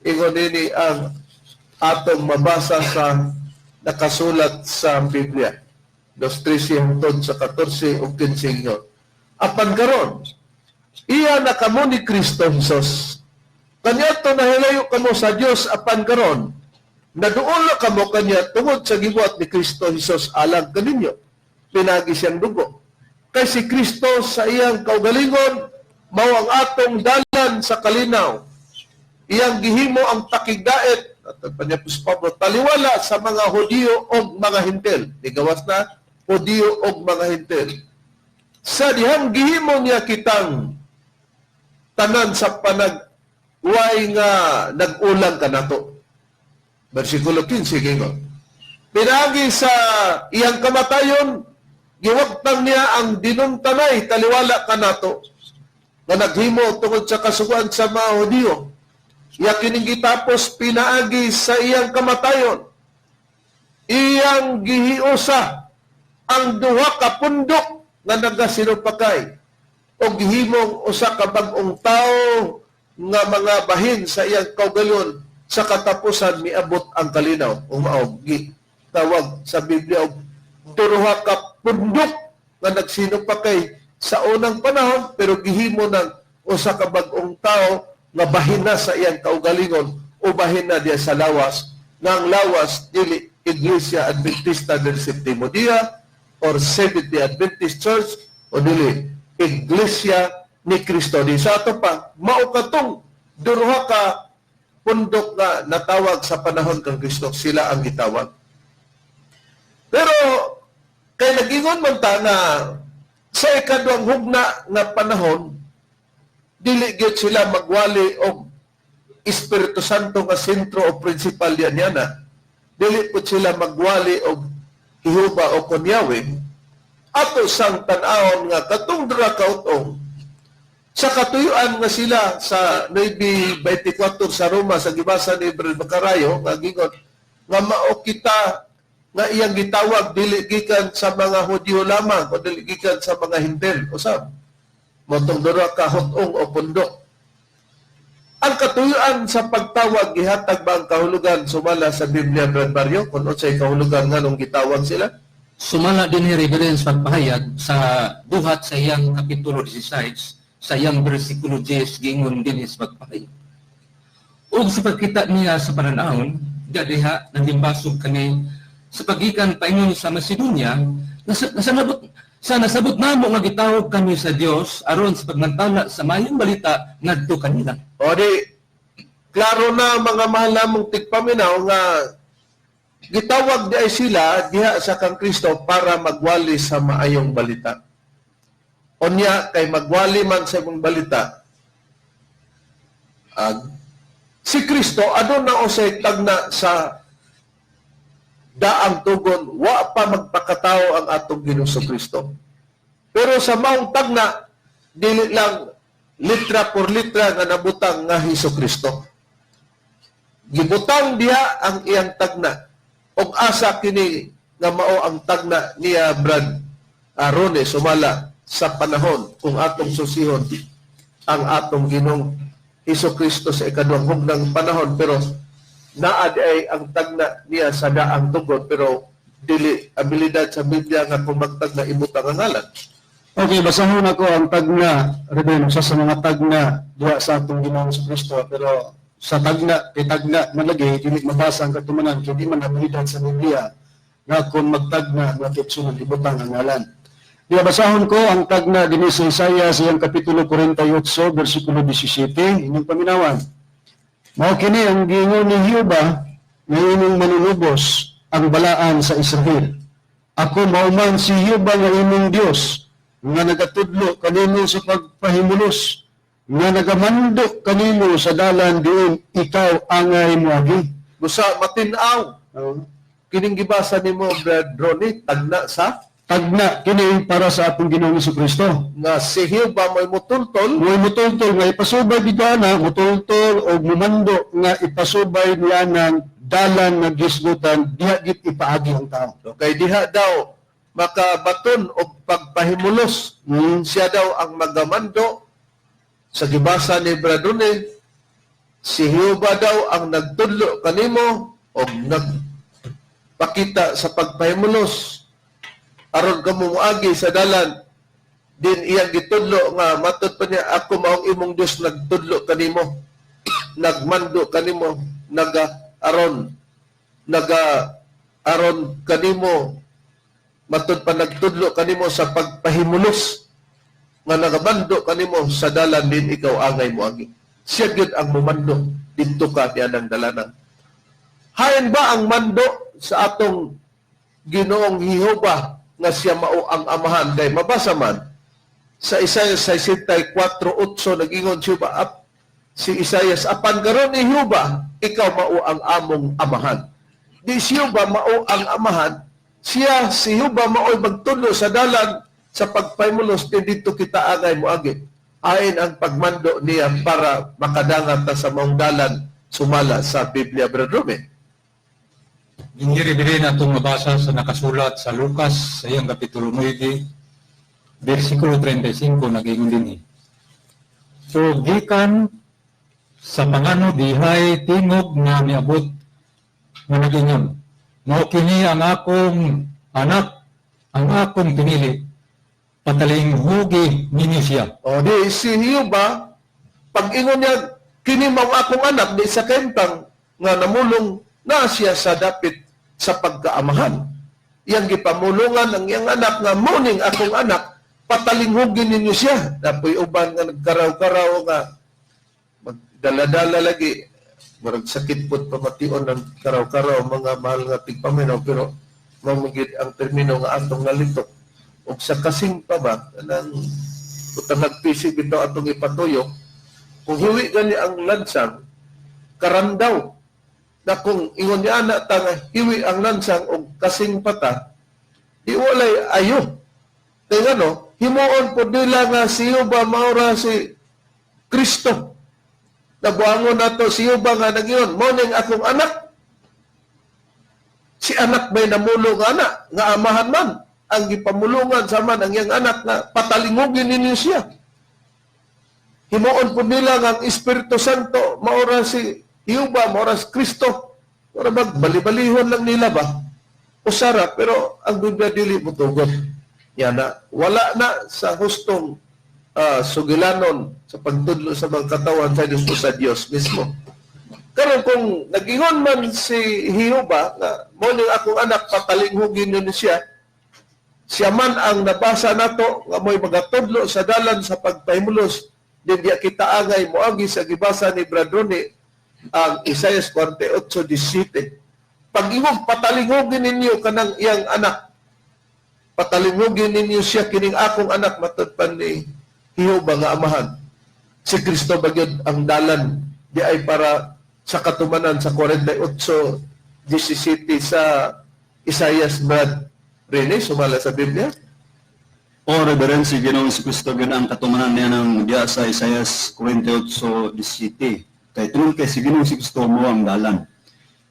Ingon nini ang atong mabasa sa nakasulat sa Biblia. 2:13 hangtod sa 14 ug 15 yun. Apan karon, iya na kamo ni Kristo Jesus. Kaniadto nahilayo kamo sa Dios apan karon, naduol na kamo kaniya tungod sa gibuhat ni Kristo Jesus alang kaninyo. Pinagi siyang dugo. Kay si Kristo sa iyang kaugalingon mao ang atong dalan sa kalinaw. Iyang gihimo ang pakigdait at panyapos Pablo taliwala sa mga Hudyo o mga Hintil. Digawas na Hudyo o mga Hintil. Sa dihang gihimo niya kitang tanan sa panagway nga nag-ulang kanato. Versikulo 15 gingon. Pinagi sa iyang kamatayon giwagtang niya ang dinumtanay taliwala kanato na naghimo tungod sa kasuguan sa mga Hudyo. Iya kining gitapos pinaagi sa iyang kamatayon iyang gihiusa ang duha ka pundok nga nagasinupakay o gihimong usa ka bag-ong tao nga mga bahin sa iyang kaugalon sa katapusan miabot ang kalinaw o mao tawag sa Biblia og duha ka pundok nga nagsinupakay sa unang panahon pero gihimo ng usa ka bag-ong tao nga bahin na sa iyang kaugalingon o bahin na diya sa lawas nga ang lawas dili Iglesia Adventista del Séptimo Día or Seventh Adventist Church o dili Iglesia ni Cristo. Di sa ato pa, mao katong duha ka pundok nga natawag sa panahon kang Kristo, sila ang gitawag. Pero kay nagingon man ta na sa ikaduhang hugna nga panahon dili gyud sila magwali og Espiritu Santo nga sentro o principal yan na. Dili po sila magwali og Jehova o Kunyawe. Ato sang tan-awon nga katong duha ka utong sa katuyuan nga sila sa 9:24 sa Roma sa gibasa ni Brad Macarayo nga gingon nga mao kita nga iyang gitawag dili gikan sa mga Hudyo lamang o dili gikan sa mga Hintil usab motong duha ka hutong o pundok. Ang katuyuan sa pagtawag gihatag ba ang kahulugan sumala sa Biblia, Brad Mario? Kung unsay kahulugan nga nung gitawag sila? Sumala din ni Reverend pagpahayag sa buhat sa iyang kapitulo 16 sa iyang bersikulo 10 gingon din is pagpahayag. Ug sa pagkita niya sa pananahon, diha nandimbasog kani sa pagikan paingon sa Macedonia, nasabot namo nga gitawag kami sa Dios aron sa pagmantala sa mayong balita ngadto kanila. O di, klaro na mga mahal namong tigpaminaw nga gitawag di ay sila diha sa kang Kristo para magwali sa maayong balita. Unya kay magwali man sa imong balita, si Kristo adun na usay tagna sa daang tugon, wa pa magpakatao ang atong Ginoong Kristo. Pero sa maong tagna, dili lang litra por litra nga nabutang nga Hesus Kristo. Gibutang diha ang iyang tagna. Og asa kini nga mao ang tagna niya Brad Arone sumala sa panahon kung atong susihon ang atong Ginoong Hesus Kristo sa ikaduhang hugnang panahon. Pero naa ay ang tagna niya sa daang tugon pero dili abilidad sa Biblia nga kung magtagna ibutang ang ngalan. Okay, basahon ako ang tagna, Reben, sa mga tagna diha sa atong Ginoong Kristo, pero sa tagna, kay tagna malagi, dili mabasa ang katumanan, kay di man abilidad sa Biblia nga kung magtagna nga kitsunod ibutang ang ngalan. Diya basahon ko ang tagna dinhi sa Isaiah sa iyang kapitulo 48, bersikulo 17, inyong paminawan. Mao kini ang giingon ni Jehova nga imong manunubos ang balaan sa Israel. Ako mao man si Jehova nga imong Dios, nga nagatudlo kanimo sa pagpahimulos, nga nagamando kanimo sa dalan diin ikaw angay moagi. Busa matinaw. Kining gibasa nimo Brad Ronnie tagna sa Tagna kini para sa atong Ginoong Kristo. nga si Jehova mo'y mutultol Mo'y mutultol nga ipasubay bigla na, mutultol o mumando nga ipasubay niya ng dalan nga gisgutan, diha git ipaagi ang tao. kay diha daw makabaton og pagpahimulos. Siya daw ang magamando. Sa gibasa ni Brad Ronnie, si Jehova daw ang nagtudlo kanimo og nagpakita sa pagpahimulos aron kamo moagi sa dalan din iyang gitudlo nga matud pa niya ako maong imong Dios nagtudlo kanimo nagmando kanimo aron kanimo matud pa nagtudlo kanimo sa pagpahimulos nga nagamando kanimo sa dalan din ikaw angay moagi. Siya gyud ang mumando didto ka dianang dalanan. Hain ba ang mando sa atong Ginoong Jehova nga siya mao ang amahan? Kay mabasa man sa Isaiah 64:8 nag-ingon si Isaias, apan karon ni Jehova, ikaw mao ang among amahan. Di si Jehova mao ang amahan, siya si Jehova mao'y magtudlo sa dalan sa pagpaymulos dito kita angay moagi. Ain ang pagmando niya para makadangat ta sa maong dalan sumala sa Biblia, Brad Rome. Iniribiri na itong mabasa sa nakasulat sa Lucas sa iyang Kapitulo 9, versikulo 35, nag-ingon din eh. So, gikan sa pangano dihay tingog na niabot na nag-ingon. Mao kini ang akong anak, ang akong pinili. Pataling hugi ninyo siya. O di si Hiuba, pag ingon niya, kini mao akong anak, di sa kentang nga namulong na siya sa dapit sa pagkaamahan. Iyang gipamulungan ang iyang anak nga muning akong anak, patalinghugin ninyo siya. Dapoy uban nga nagkaraw-karaw nga magdala-dala lagi. Marag sakit po't pamation ng karaw-karaw mga mahal nga tigpaminaw, pero mamigid ang termino nga atong nalitok. O sa kasing pa ba, nang utang nagpisig ito atong ipatuyo, kung hiwi gani ang lansang, karandaw, na kung ingon niya na nga hiwi ang lansang o kasing pata, di walay ayo. Kaya no, himuon po nila nga siyo ba maura si Kristo. Nabuangon na to siyo ba nga nagyon, morning akong anak. Si anak may namulo nga anak, nga amahan man. Ang gipamulungan sa man ang iyang anak na patalingugin ninyo siya. Himuon po nila nga ang Espiritu Santo, maura si Hiuba, maura si Kristo. Para magbali-balihon lang nila ba? Usara, pero ang Biblia dili mo tugon. Yan na, wala na sa hustong sugilanon sa pagtudlo sa mga katawan sa Diyos o sa Diyos mismo. Karon kung nag-ingon man si Hiuba, na morning akong anak, patalinghugin ninyo siya, siya man ang nabasa nato nga mo'y magatudlo sa dalan sa pagpahimulos, din diya kita angay moagi sa gibasa ni Bradroni ang Isaias 48:17. Pag-iwag patalingugin ninyo kanang iyang anak, patalingugin ninyo siya kining akong anak, matudpan ni Hiuba nga amahan. Si Kristo bagyod ang dalan di ay para sa katumanan sa 48:17 sa Isaias Brad. Rene, sumala sa Biblia? O reverensi Ginoong Kristo gid ang katumanan niya ng diya sa Isaias 48:17. Kay tungod kay si Ginoong Kristo mo ang dalan.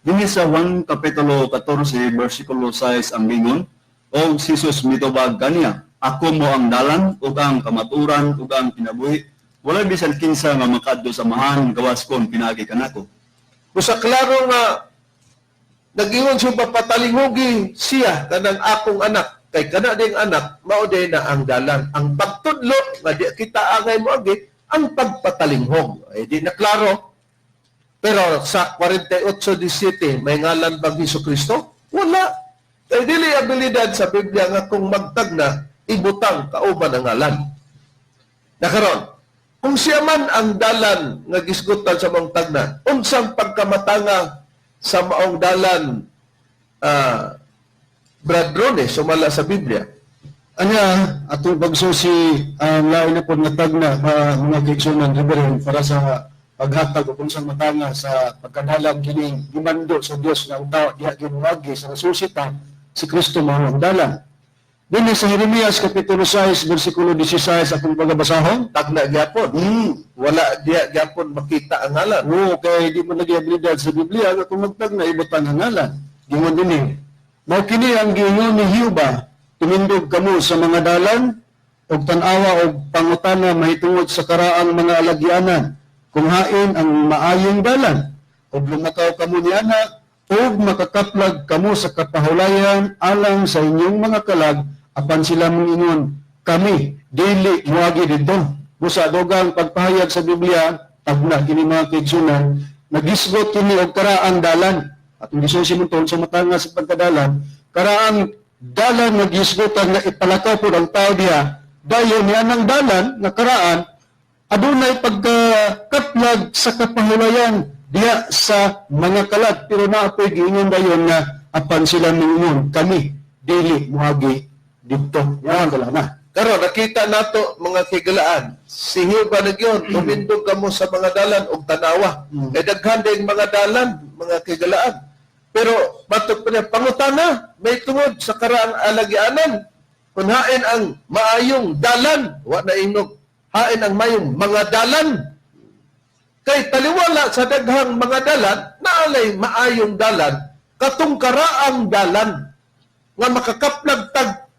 Dinhi sa 1 Kapitulo 14 versikulo 6 ang gingon, o si Jesus mitubag kaniya, ako mo ang dalan ug ang kamaturan ug ang kinabuhi. Wala bisan kinsa nga makadto sa mahan gawas kon pinaagi kanako. Busa klaro nga nag-ingon siya papatalingugi siya kanang akong anak. Kay kana ding anak, mao day na ang dalan. Ang pagtudlo, nga di kita angay mo agi, ang pagpatalinghog. Ay di na klaro. Pero sa 48:17, may ngalan bang Hesukristo? Wala. Kay dili abilidad sa Biblia nga kung magtagna, ibutang kauban ang ngalan. Nakaron, kung siya man ang dalan nga gisgutan sa mga tagna, unsang pagkamatanga sa maong dalan Bradrone, sumala sa Biblia. Anya, atong pagsusi ang lain na po natagna mga kaigsunan Reverend para sa paghatag o kung saan matanga sa pagkadalang kining gimando sa Dios na utaw diha ginuwagi sa resusita si Kristo mao ang dalan. Dinhi sa Jeremias Kapitulo 6 versikulo 16 akong pagbabasahon, Tagna gyapon. Wala diya gyapon makita ang ngalan. kay di mo nagyabilidad sa Biblia nga kung magtagna ibutang ang ngalan. Gingon dinhi, mao kini ang giingon ni Hiuba, tumindog kamo sa mga dalan ug tan-awa og pangutana mahitungod sa karaang mga alagyanan, kung hain ang maayong dalan ug lumakaw kamo niana ug makakaplag kamo sa kapahulayan alang sa inyong mga kalag, apan sila moingon, kami dili moagi didto. Busa dogang pagpahayag sa Biblia, tagna kini mga kaigsunan, nagisgot kini og karaang dalan. At hindi siya simuntol sa matanga sa pagkadalan, karaang dalan nga gisgotan nga ipalakaw po ang tao diha, dayon niya ng dalan nga karaan, adunay pagkakatlag sa kapahulayan diha sa mga kalat. Pero naapoy giingon dayon nga apan sila mingon, kami dili moagi didto. Yan wala na. Karon nakita nato mga kigalaan. Si Hiuba nagyon, tumindog kamo sa mga dalan og tanawa. Kay daghan ding mga dalan, mga kigalaan. Pero batok pa niya, pangutana, may tungod sa karaang alagyanan. Kung hain ang maayong dalan, wa na inog, hain ang mayong mga dalan. Kay taliwala sa daghang mga dalan, naalay maayong dalan, katong karaang dalan nga makakaplag tag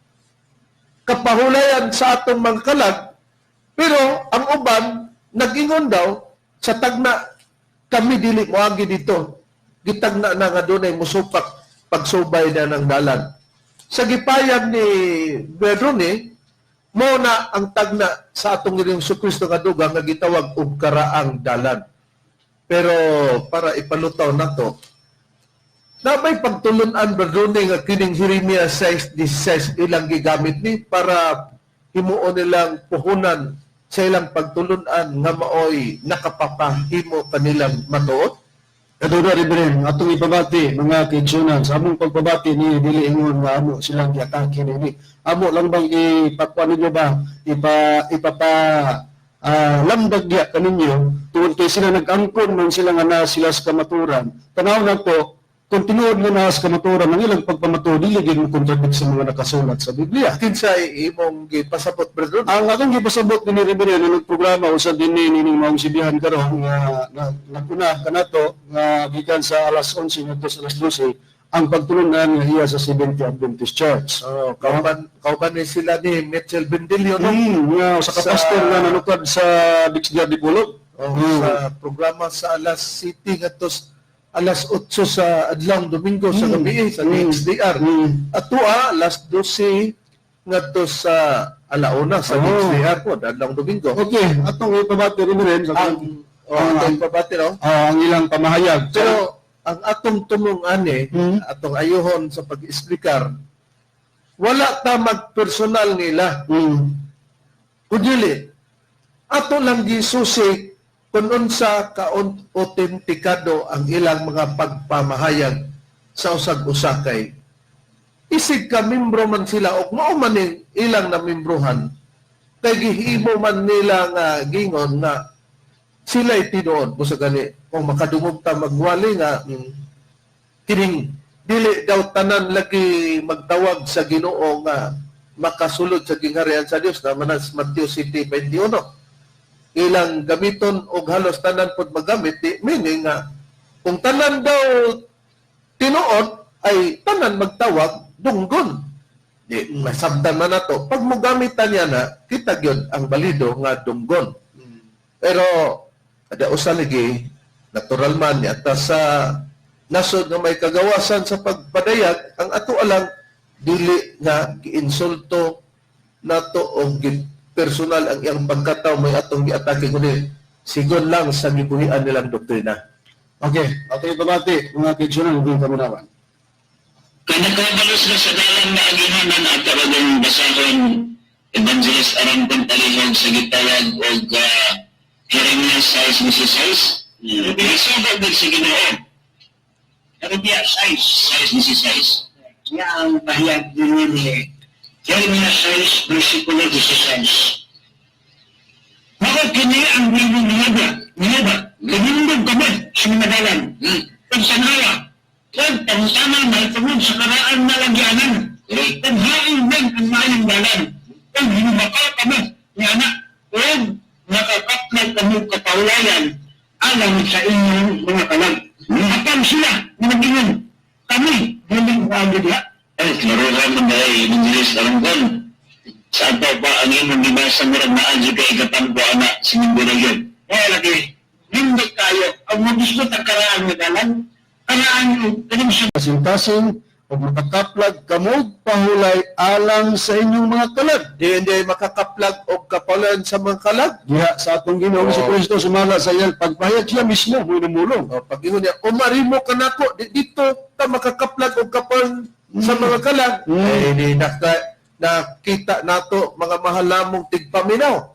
kapahulayan sa atong mga kalag, pero ang uban nag-ingon daw sa tagna kami dili moagi dito, gitagna na nga dunay musupak pagsubay na ng dalan. Sa gipayag ni Bedrone, mo na ang tagna sa atong Ginoong Kristo nga dugang nga gitawag og karaang dalan. Pero para ipalutaw nato, na may pagtulunan Bedrone nga kining Jeremiah 6:16 ilang gigamit ni para himuon nilang puhunan sa ilang pagtulunan nga maoy nakapapahimo kanilang matuot. Kaduna Reverend, atong ipabati mga kaigsunan sa among pagpabati ni dili ingon nga amo silang giatake nini. Amo lang bang ipakuan ninyo ba lamdag diya kaninyo tungod kay sila nag-angkon man sila nga na sila sa kamaturan. Tanaw na to, kung tinuod nga na sa kamaturan ang ilang pagpamatud dili gyud mo kontradict sa mga nakasulat sa Biblia. Kinsay imong gipasabot Bedrone? Ang akong gipasabot ni Reverend ng programa usab dinhi ning maong sibihan karon nga naguna kanato nga gikan sa alas 11 ngadto sa alas 12 ang pagtulunan nga iya sa Seventh Adventist Church. Oh, kauban ni sila ni Mitchell Bendilio no? Nga sa kapastor nga nanukad sa Dixgar di Pulog. Sa programa sa alas City ngadto alas 8 sa adlawng Domingo sa gabi sa DXDR. At alas 12 ngadto sa alauna sa DXDR po adlawng Domingo. Okay, atong ipabati rin Ang pabati no? ang ilang pamahayag. Pero ang atong tumong ani, atong ayohon sa pag-explicar, wala ta mag-personal nila. Kundi ato lang gisusi kung unsa ka-autentikado ang ilang mga pagpamahayag sa usag-usakay. Isig ka membro man sila o mao man ilang na membrohan, kay gihimo man nila nga gingon nga sila'y tinuod mo sa gani. Kung makadungog ta magwali nga, kining dili daw tanan lagi magtawag sa Ginoo nga makasulod sa gingharian sa Dios na manas Matthew 7:21. Ilang gamiton og halos tanan pod magamit, meaning nga kung tanan daw tinuod ay tanan magtawag dunggon. Di masabtan man nato. Pag mo gamitan niya na, kita gyud ang balido nga dunggon. Pero ada usa lagi natural man yata sa nasod nga may kagawasan sa pagpadayag, ang ato alang dili nga giinsulto nato og personal ang iyang pagkataw may atong giatake kundi sigon lang sa gibuhian nilang doktrina. Okay, atong ipabati mga kaigsunan ug kamunawan. Kanakabalos na sa dalang na agihanan at talagang basahon Evangelist Arangton Talihog sa gitawag o Jeremiah 6:16. Nasubag din sa Ginoo. Jeremiah 6:16. Yan ang pahayag din ni Jeremiah 6, versikulo 16. Bakit kini ang bibig niyaba? Lumindog kami sa mga dalan. Pagsanawa. Kaya tangtama may tungod sa karaan na lagyanan. Tanghain din ang mayang dalan. Kung hinubaka kami ni anak. Kung nakakaplag kami kapaulayan alam sa inyong mga kalag. Apan sila nagingin. Kami, hindi ko ang bigla. Ay, maruhan mo na Evangelist Arangton. Saan pa ba ang inyong libasa mo rin na adyo kay katang po anak sa mundo na yun? Kaya lagi, hindi tayo. Ang magusto na karaan na dalan, karaan yung kanimsyon. Kasing-kasing o makakaplag kamog pahulay alang sa inyong mga kalag. Hindi makakaplag og kapalan sa mga kalag. Diha sa atong Ginoong si Kristo sumala sa iyang pagpahayag siya mismo mo inumulong. Pag ingon niya, umarimo ka na ko, dito ta makakaplag og kapalan sa mga kalag. Eh, di nakita nato mga mahalamong tigpaminaw.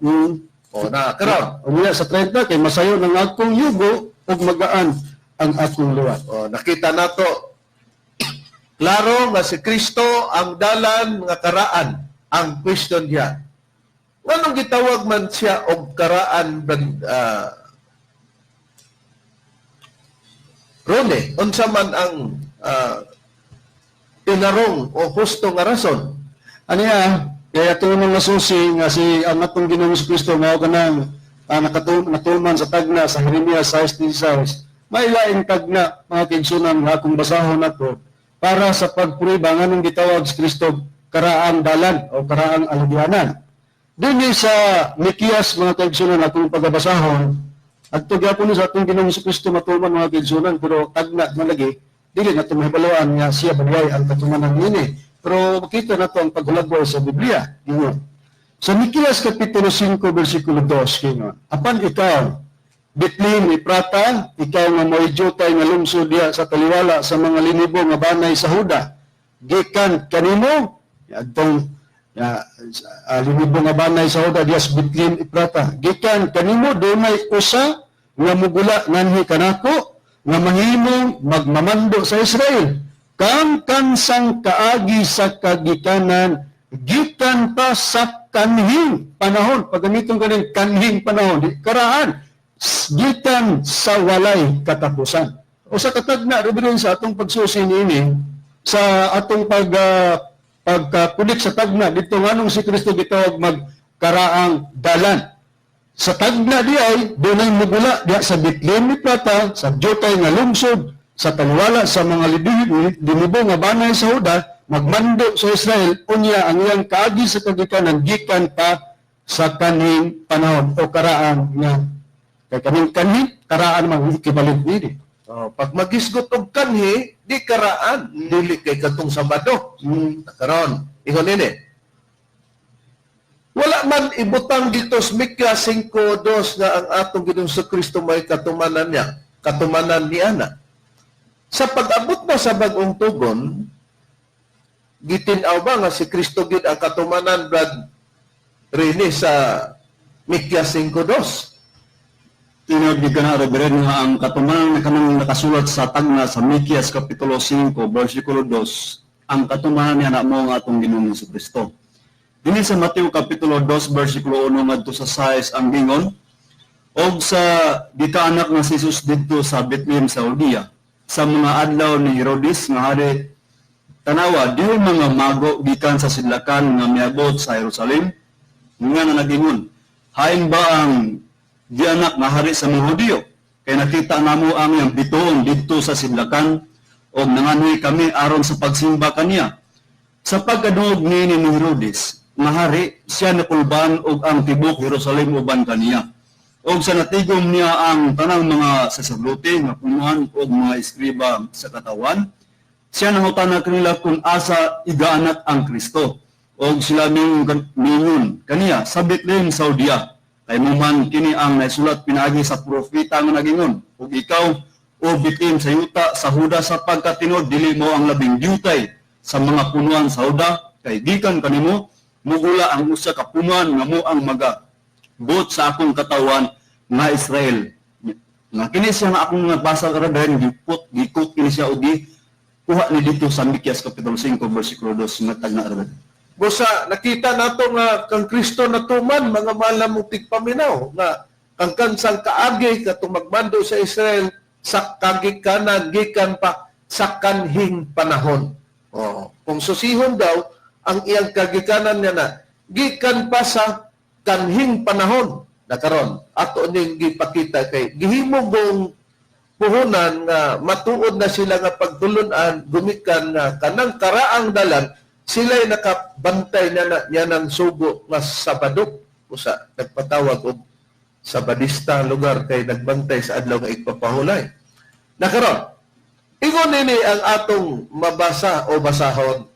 O na, karon. O niya sa 30 kay masayo ng akong yugo ug magaan ang akong luwat. O, nakita nato klaro nga si Kristo ang dalan nga karaan. Ang question niya. Anong gitawag man siya og karaan Rone? Unsa man ang tinarong o husto nga rason? Aniya, kaya tunong nasusi nga si ang atong Ginoong Kristo nga kanang nakatuman sa tagna sa Jeremiah 6:16 may laing tagna mga kaigsunan nga akong basahon nato para sa pagprueba nganong gitawag si Kristo karaang dalan o karaang alagyanan. Dini sa Mikias mga kaigsunan akong pagabasahon at gyapon sa atong Ginoong Kristo matuman mga kaigsunan pero tagna na lagi dili nato mahibaluan nga siya bagay ang katumanan nini. Pero makita nato ang paghulagway sa Biblia. Ingon. Sa Mikias Kapitulo 5, versikulo 2, kingon, apan ikaw, Bitlim, Iprata, ikaw nga mo'y jutay nga lungsod diha sa taliwala sa mga linibo nga banay sa Huda, gikan kanimo, atong linibo nga banay sa Huda diha sa Bitlim, Iprata, gikan kanimo, dunay usa nga mugula nganhi kanako, nga mahimong magmamando sa Israel, kang kansang kaagi sa kagikanan, gikan pa sa kanhing panahon, pagamiton ka ng kanhing panahon, di karaan, gikan sa walay katapusan. O sa katagna, rin sa atong pagsusi niini, sa atong pagkakulik sa tagna, dito nganong si Kristo gitawag magkaraang dalan. Sa tagna di ay, doon ay mugula diya sa Bitlim ni Plata, sa Jotay nga lungsod, sa taliwala sa mga linibo nga banay sa Huda, magmando sa Israel, unya ang iyang kaagi sa kagikanan, gikan pa sa kaning panahon o karaan nga. Kay kaning kanhi, karaan mang ikibalit dili. Pag magisgot og kanhi, di karaan, dili kay katong Sabado. Karon, ingon nini. Wala man ibutang dito sa Mikya 5:2 nga ang atong Ginoong Kristo may katumanan niya, katumanan ni ana. Sa pag-abot na sa bagong tugon, gitinaw ba nga si Kristo gid ang katumanan Brad Rene sa Mikya 5:2? Tinagdi ka na, Reverend, nga ang katumanan na kanang nakasulat sa tagna sa Mikias Kapitulo 5, versikulo 2, ang katumanan niya na mo ang atong Ginoong Kristo. Dini sa Mateo Kapitulo 2, versikulo 1 ngadto sa 6 ang gingon, og sa gikaanak nga si Jesus didto sa Bethlehem sa Judea, sa mga adlaw ni Herodes nga hari tanawa, diho mga mago gikan sa sidlakan nga miabot sa Jerusalem, nga na nagingon, hain ba ang gianak nga hari sa mga Hudyo? Kay nakita namo ang iyang bituon didto sa sidlakan, o nanganoy kami aron sa pagsimba kaniya. Sa pagkadungog ni Herodes, nga hari, siya nakulban og ang tibok Jerusalem uban kaniya. Og sa natigom niya ang tanang mga saserdote nga punuan og mga eskriba sa katawan, siya nangutana kanila kung asa igaanak ang Kristo. Og sila mingon kaniya sa Bethlehem sa Judea. Kay man kini ang naisulat pinagi sa propeta nga nagingon, ug ikaw o Bethlehem sa yuta sa Huda sapagkat tinud dili mo ang labing diutay sa mga punuan sa Huda, kay gikan kanimo mugula ang usa ka punuan nga mo ang magabot sa akong katawan nga Israel. Nga kini siya nga akong nabasa karon gikot kini siya og kuha ni dito sa Mikias Kapitulo 5 versikulo 2 nga tagna ra. Busa, nakita nato nga kang Kristo natuman, mga malamong tigpaminaw, nga ang kansang kaagi katong magmando sa Israel sa kagikanan, gikan pa sa kanhing panahon. Kung susihon daw, ang iyang kagikanan niya na, gikan pa sa kanhing panahon. Nakaron, ato ning gipakita kay gihimong puhunan nga matuod na sila nga pagtulunan, gumikan nga kanang karaang dalan, sila'y nakabantay niya ng sugo nga Sabado. Usa, nagpatawag og Sabadista lugar kay nagbantay sa adlaw nga igpapahulay. Nakaron, ingon nini ang atong mabasa o basahon.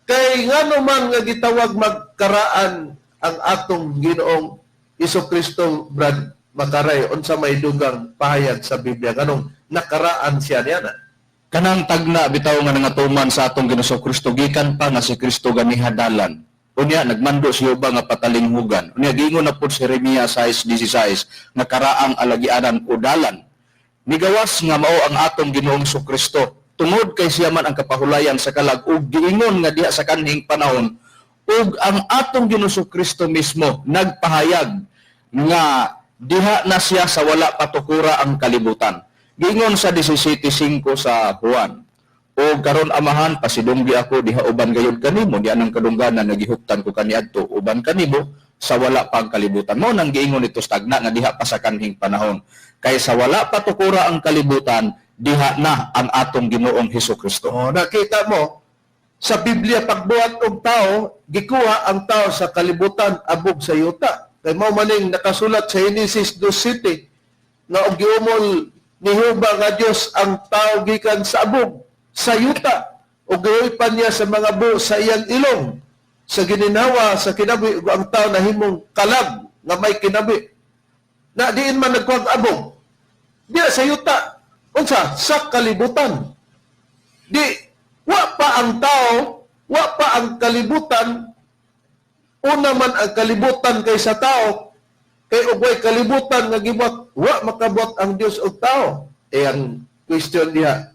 Kay ngano man nga gitawag magkaraan ang atong Ginoong Jesucristo Brad Makaray, unsa may dugang pahayag sa Biblia, nganong nakaraan siya niya na? Kanang tagna bitaw nga nangatuman sa atong Ginoong Kristo, gikan pa nga si Kristo ganiha dalan. Unya nagmando siya ba nga patalinghugan. Unya giingon na pud si Jeremias 6:16 nga karaang alagianan o dalan. Nigawas nga mao ang atong Ginoong Kristo. Tungod kay siya man ang kapahulayan sa kalag ug giingon nga diha sa kanhing panahon ug ang atong Ginoong Kristo mismo nagpahayag nga diha na siya sa wala patukura ang kalibutan. Giingon sa 17:5 sa Juan, o karon amahan pasidunggi ako diha uban gayud kanimo, di anang kadungganan nagihuptan ko kaniadto uban kanimo, sa wala pang kalibutan. Mo nang giingon ito stagna nga diha pa sa kanhing panahon. Kay sa wala pa tukura ang kalibutan, diha na ang atong Ginoong Hesukristo. Nakita mo, sa Biblia, pagbuhat og tao, gikuha ang tao sa kalibutan, abog sa yuta. Kay mao maning nakasulat sa Genesis 2:7 nga og giumol ni Jehova nga Dios ang tao gikan sa abog, sa yuta, ug giupan niya sa mga buo sa iyang ilong. Sa gininawa, sa kinabi, ug ang tao nahimong kalag nga may kinabi. Na diin man nagkuhag abog. Diya sa yuta. Unsa? Sa kalibutan. Di wa pa ang tao, wa pa ang kalibutan, una man ang kalibutan kaysa tao, kay ugway kalibutan nga gibuhat, wa makabuhat ang Dios og tao. Ang question diha.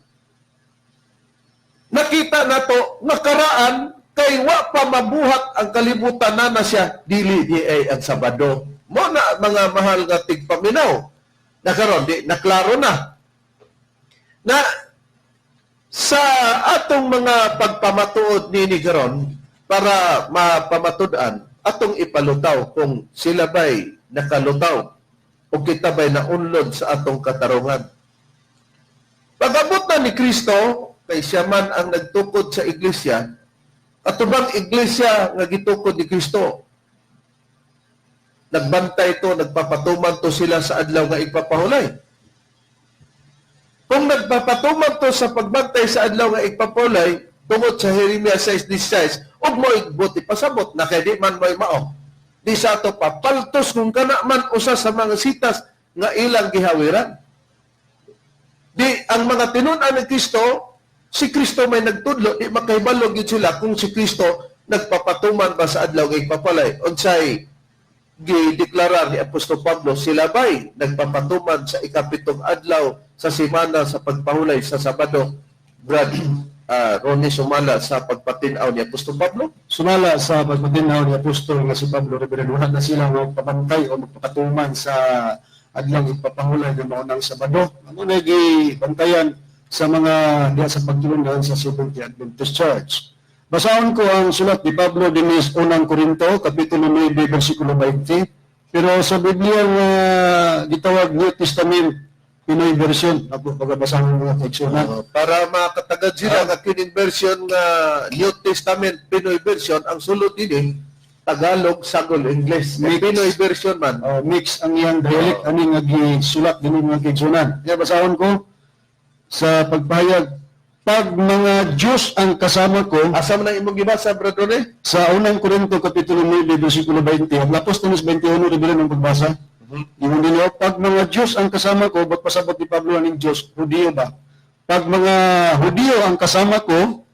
Nakita nato nakaraan kay wa pa mabuhat ang kalibutan na siya dili di ay ang Sabado. Mo na mga mahal nga tigpaminaw. Nakaron di naklaro na. Na sa atong mga pagpamatuod nini karon para mapamatud-an atong ipalutaw kung sila ba'y nakalutaw o kita ba'y naunlod sa atong katarungan. Pag-abot na ni Kristo, kay siya man ang nagtukod sa iglesia, atubang iglesia nga gitukod ni Kristo, nagbantay to, nagpapatuman to sila sa adlaw nga ipapahulay. Kung nagpapatuman to sa pagbantay sa adlaw nga ipapahulay, tungod sa Jeremias 6:16, ug mo igbuti pasabot na kay di man mo'y mao. Di sa ato pa, paltos kung kana man usa sa mga sitas nga ilang gihawiran. Di ang mga tinun-an ni Kristo, si Kristo may nagtudlo, di makahibalo gyud sila kung si Kristo nagpapatuman ba sa adlaw nga ipapalay. Unsay gideklarar ni Apostol Pablo, sila ba'y nagpapatuman sa ikapitong adlaw sa semana sa pagpahulay sa Sabado? Brad Ronnie, sumala sa pagpatinaw ni Apostol Pablo? Sumala sa pagpatinaw ni Apostol nga si Pablo, Reverend, wala na sila magpapantay o magpapatuman sa adlaw ipapahulay ng maunang Sabado. Ano na gibantayan sa mga diya sa pagtulungan sa Seventh Adventist Church. Basahan ko ang sulat ni Pablo din sa unang Korinto, kapitulo 9, versikulo 20. Pero sa Biblia nga gitawag New Testament, Pinoy version, ako pagbabasahan mo mga kaigsunan. Para makatagad sila nga kining version nga New Testament Pinoy version, ang sulod din Tagalog, Sagol, English. Mix. Pinoy version man. Mix ang iyang dialect, ani nga gisulat din mga kaigsunan. Kaya basahan ko sa pagpahayag, pag mga Diyos ang kasama ko, Asa man ang imong gibasa, Brad Ronnie? sa unang Korinto, kapitulo 9, versikulo 20, ang lapos tanis 21, Reverend, ang pagbasa. Yung din niyo, pag mga Diyos ang kasama ko, ba't pasabot ni Pablo ng Diyos, Hudiyo ba? Pag mga Hudiyo ang kasama ko,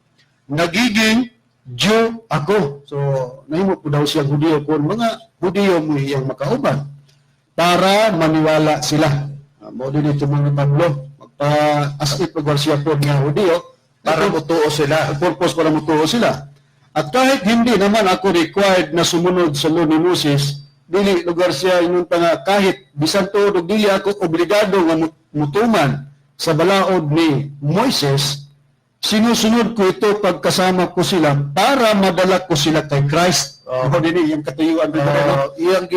nagiging Diyo ako. So, nahimo po daw siya Hudiyo ko. Mga Hudiyo mo iyang makauban para maniwala sila. Mo din ito mga Pablo. Magpa-asip pag siya po niya Hudiyo Para mutuo sila. ang purpose para mutuo sila. At kahit hindi naman ako required na sumunod sa law ni Moses, dili lugar siya inyong nga kahit bisan todo dili ako obligado nga mutuman sa balaod ni Moises, sinusunod ko ito pagkasama ko sila para madala ko sila kay Christ. Ako din yung katuyuan ko Iyang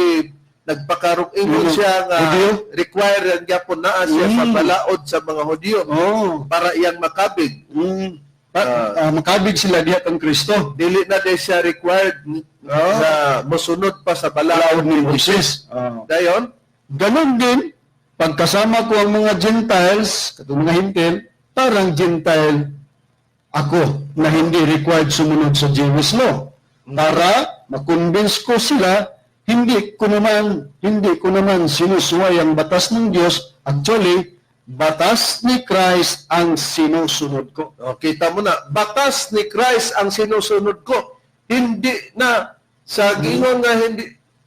nagpakarong ingon Mhm. siya nga Hudiyo? required gyapon naa siya sa balaod sa mga Hudiyo para iyang makabig. makabig sila diha kang Kristo. Dili na din siya required na mosunod pa sa balaod ni Moises. Dayon, Ganon din, pagkasama ko ang mga Gentiles, katong mga Hintil, parang Gentile ako na hindi required sumunod sa Jewish law. Para makonvince ko sila, hindi ko naman sinusuway ang batas ng Diyos. Actually, batas ni Christ ang sinusunod ko. kita mo na, batas ni Christ ang sinusunod ko. Hindi na sa gingon nga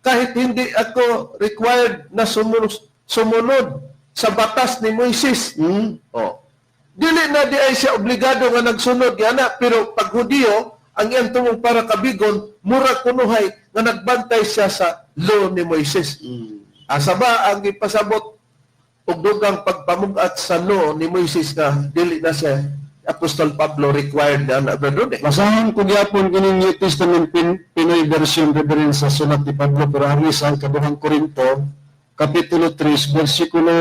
kahit hindi ako required na sumunod sa batas ni Moises. Dili na di ay siya obligado nga nagsunod yana, pero pag Hudiyo, ang iyang tumong para kabigon, mura kunuhay nga nagbantay siya sa law ni Moises. Asa ba ang ipasabot og dugang pagpamugat sa law ni Moises nga dili na siya Apostol Pablo required na Brother Ronnie. Basahan ko gyapon kining New Testament Pinoy version reference sa sulat ni Pablo pero ang sa kaduhang Korinto kapitulo 3 bersikulo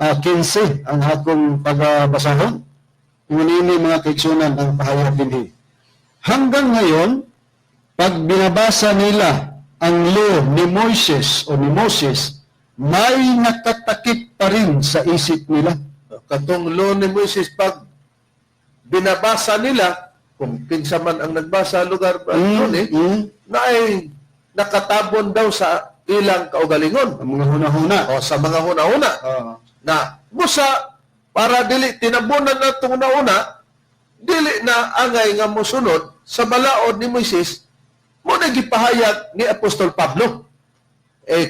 15 ang akong pagbasahon. Ngunini mga kaigsunan ang pahayag dinhi. Hanggang ngayon, pag binabasa nila ang law ni Moses o ni Moses, may nakatakip pa rin sa isip nila. Katong law ni Moses, pag binabasa nila, kung kinsa man ang nagbasa lugar na ay nakatabon daw sa ilang kaugalingon. Ang mga huna-huna. O sa mga huna-huna. Na busa, para dili tinabunan na itong una, dili na angay nga mosunod sa balaod ni Moises, mo nagipahayag ni Apostol Pablo.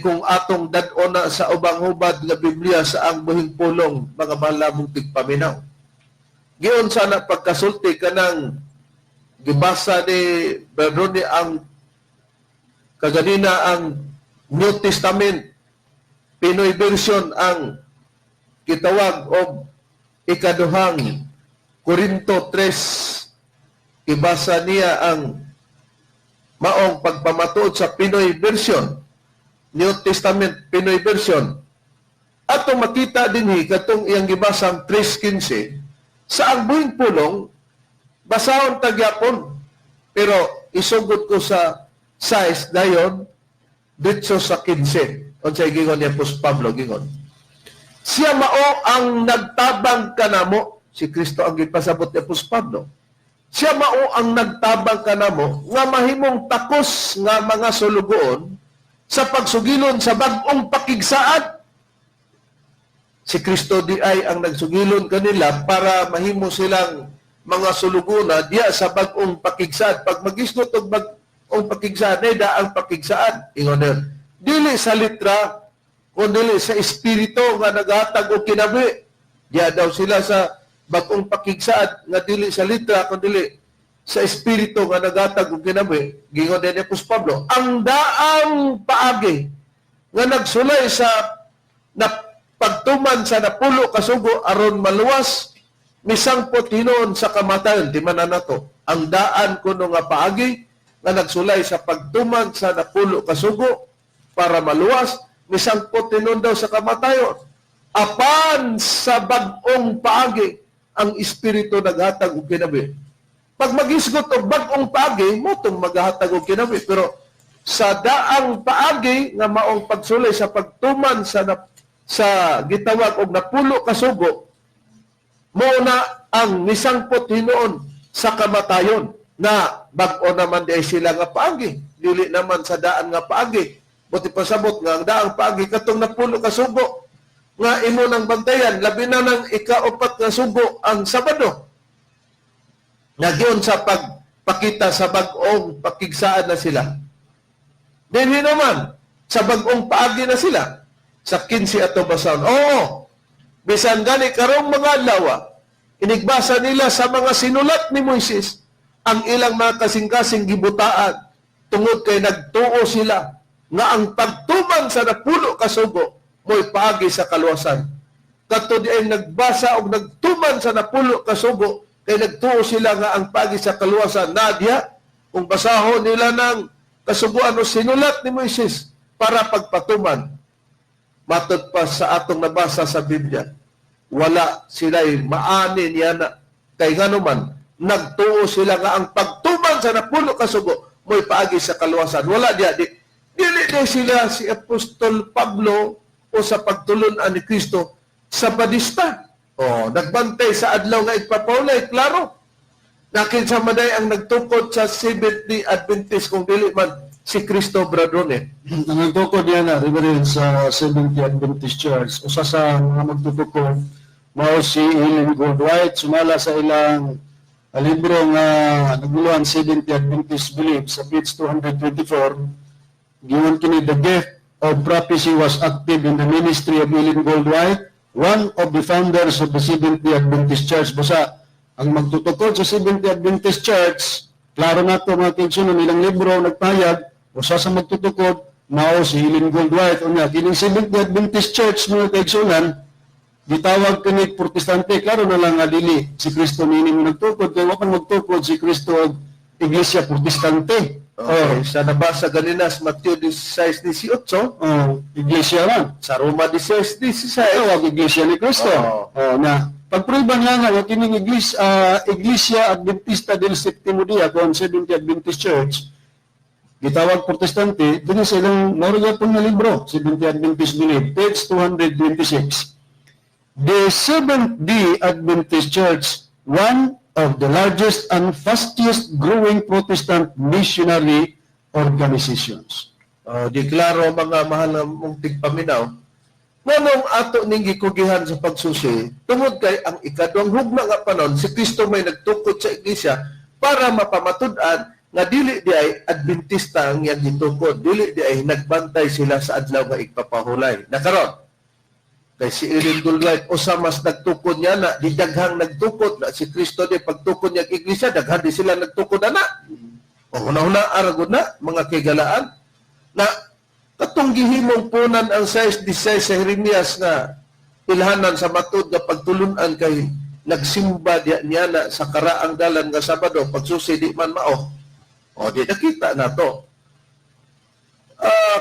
Kung atong dad-o na sa ubang hubad nga Biblia sa ang buhing pulong, mga malamong tigpaminaw. Giyon sana pagkasulti ka ng gibasa ni Bernoni ang kaganina ang New Testament Pinoy version ang kitawag o ikaduhang Korinto 3. Ibasa niya ang maong pagpamatuod sa Pinoy version, New Testament Pinoy version. Atong makita dinhi katong iyang gibasang 3:15 sa ang buhing pulong basahon tagyapon pero isugod ko sa size dayon dito sa 15. Unsay gingon ni Apostol Pablo gingon. Siya mao ang nagtabang kanamo, si Kristo ang gipasabot ni Apostol Pablo. Siya mao ang nagtabang kanamo nga mahimong takos nga mga sulugoon sa pagsugilon sa bag-ong pakigsaad. Si Kristo di ay ang nagsugilon kanila para mahimo silang mga sulugona diya sa bag-ong pakigsaad. Pag magisgot og bag-ong pakigsaad, ay ang pakigsaad. Ingon dili sa litra, kundi sa espiritu nga naghatag og kinabi. Diya daw sila sa bag-ong pakigsaad nga dili sa litra, kundi sa espiritu nga naghatag og kinabi. Gingon din ni Apostol Pablo, ang daang paagi nga nagsulay sa pagtuman sa napulo kasugo aron maluwas misangpot hinuon sa kamatayon. Timanan nato ang daan kuno nga paagi nga nagsulay sa pagtuman sa napulo kasugo para maluwas misangpot hinuon daw sa kamatayon. Apan sa bag-ong paagi ang espiritu naghatag og kinabi. Pag magisgot og bag-ong paagi mo tong maghatag og kinabi, pero sa daang paagi nga maong pagsulay sa pagtuman sa gitawag og napulo kasugo mo na ang misangpot hinuon sa kamatayon na bag-o naman di sila nga paagi, dili naman sa daan nga paagi. Buti pasabot nga ang daang paagi katong napulo kasugo nga imo nang bantayan, labi na ng ika-4 nga sugo ang Sabado. Nagyon sa pagpakita sa bag-ong pakigsaan na sila. Dinhi naman sa bag-ong paagi na sila sa 15 ato basahon. Oo, bisan gani karong mga adlaw, inigbasa nila sa mga sinulat ni Moises ang ilang mga kasing-kasing gibutaan tungod kay nagtuo sila nga ang pagtuman sa napulo kasugo mo'y paagi sa kaluwasan. Kato di ay nagbasa o nagtuman sa napulo kasugo kay nagtuo sila nga ang paagi sa kaluwasan. Nadya, kung basahon nila ng kasuguan o sinulat ni Moises para pagpatuman, matod pa sa atong nabasa sa Biblia, wala sila'y maanin yan kay ganuman, nagtuo sila nga ang pagtuman sa napulo kasugo mo'y paagi sa kaluwasan. Wala diya. Dili sila si Apostol Pablo o sa pagtulunan ni Kristo sa badista. Nagbantay sa adlaw nga ipapawlay, klaro. Nakinsa maday ang nagtukod sa Seventh-day Adventist kung dili man si Kristo Bradone. Ang nagtukod yan na, Reverend, sa Seventh-day Adventist Church, usa sa mga magtutukod, mao si Ellen Goldwhite, sumala sa ilang libro nga naguluhan Seventh-day Adventist Belief sa page 224, giwan kini the gift of prophecy was active in the ministry of Ellen Goldwhite, one of the founders of the Seventh-day Adventist Church. Basta, ang magtutukod sa Seventh-day Adventist Church, klaro na ito mga kinsunan, ilang libro nagpayag, usa sa magtutukod, mao si Ellen Goldwhite. O nga, kining Seventh-day Adventist Church mga kinsunan, gitawag kini protestante, klaro na lang nga dili si Kristo nini mo nagtukod, kaya wapan magtukod si Kristo og iglesia protestante. Okay, sa nabasa ganina sa Mateo 16:18, Iglesia man. sa Roma 16:16, Tawag iglesia ni Kristo. Na pagpruban nga kining iglesia Adventista del Sétimo Día kung Seventh-day Adventist Church, gitawag protestante, dito sa ilang naruga po na libro, Seventh-day Adventist Belief, page 226. The Seventh-day Adventist Church, one of the largest and fastest growing Protestant missionary organizations. Deklaro mga mahal na mong tigpaminaw, nganong ato ning gikugihan sa pagsusi, tungod kay ang ikaduhang hugna nga panon, si Kristo may nagtukod sa iglesia para mapamatud-an nga dili di ay Adventista ang iyang gitukod, dili di ay nagbantay sila sa adlaw nga igpapahulay. Nakaron, kay si Ellen Goldwhite, o sa mas nagtukod niya na, di daghang nagtukod na si Kristo di pagtukod niya ang iglesia, daghan di sila nagtukod na. O una-una, aragod na, mga kigalaan, na katong gihimong punan ang 6:16 sa Jeremias nga ilhanan sa matud nga pagtulunan kay nagsimba niya na sa karaang dalan nga Sabado, pagsusi di man mao. O di nakita na to.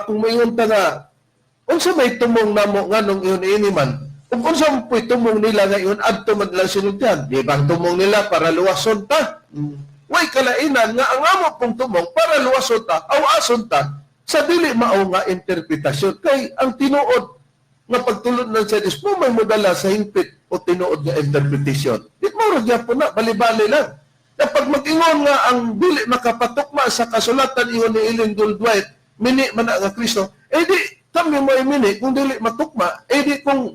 Kung mayunta nga, unsa may tumong namo nganong iyon iniman, kung unsa mo po'y tumong nila nga iyon, adto man lang sinundan. Di bang tumong nila para luwason ta? Way kalainan nga ang amo pong tumong para luwason ta, awason ta, sa dili mao nga interpretasyon. Kay ang tinuod nga pagtulod ng sa Diyos mo may modala sa hingpit o tinuod nga interpretasyon. Di mo rin po na, bali-bali lang. Na pag mag-ingon nga ang dili makapatukma sa kasulatan iyon ni Ellen Goldwhite, mini man nga Kristo, di kami mo imini kung dili matukma, di kung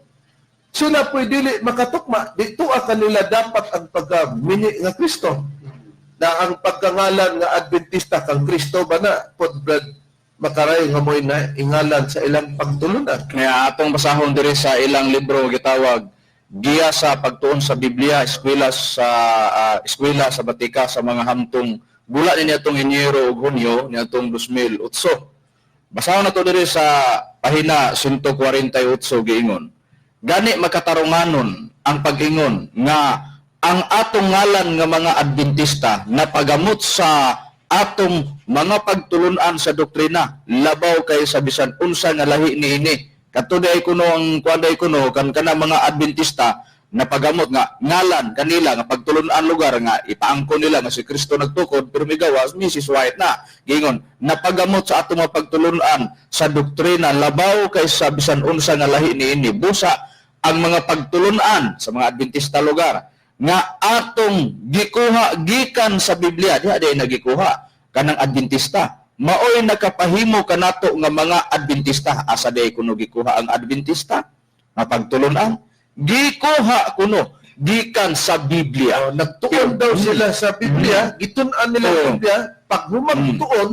sila po'y dili makatukma, di tuwa kanila dapat ang pagka-mini nga Kristo. Na ang pagkangalan nga Adventista kang Kristo ba na, podbrad, makaray nga mo'y na ingalan sa ilang pagtulunan. Kaya atong basahon diri sa ilang libro gitawag Giya sa pagtuon sa Biblia, eskwela sa batika sa mga hamtong bula ni atong Henyero ug Hunyo ni atong 2008. Basahon nato diri sa pahina 148 giingon. Gani makatarunganon ang pag-ingon nga ang atong ngalan nga mga Adventista napagamot sa atong mga pagtulunan sa doktrina labaw kay sa bisan unsa nga lahi niini. Katuday kuno ang kuanday kuno kan kana mga Adventista napagamot nga ngalan kanila nga pagtulunan lugar nga ipaangkon nila nga si Kristo nagtukod pero migawas Mrs. White na gingon napagamot sa atong mga pagtulunan sa doktrina labaw kay sa bisan unsa nga lahi niini. Busa ang mga pagtulunan sa mga Adventista lugar nga atong gikuha gikan sa Biblia diha day nagikuha kanang Adventista maoy nakapahimo kanato nga mga Adventista asa day kuno gikuha ang Adventista nga pagtulunan gikuha kuno gikan sa Biblia. Nagtuon daw sila sa Biblia, gitun-an nila sa Biblia, pag humagtuon,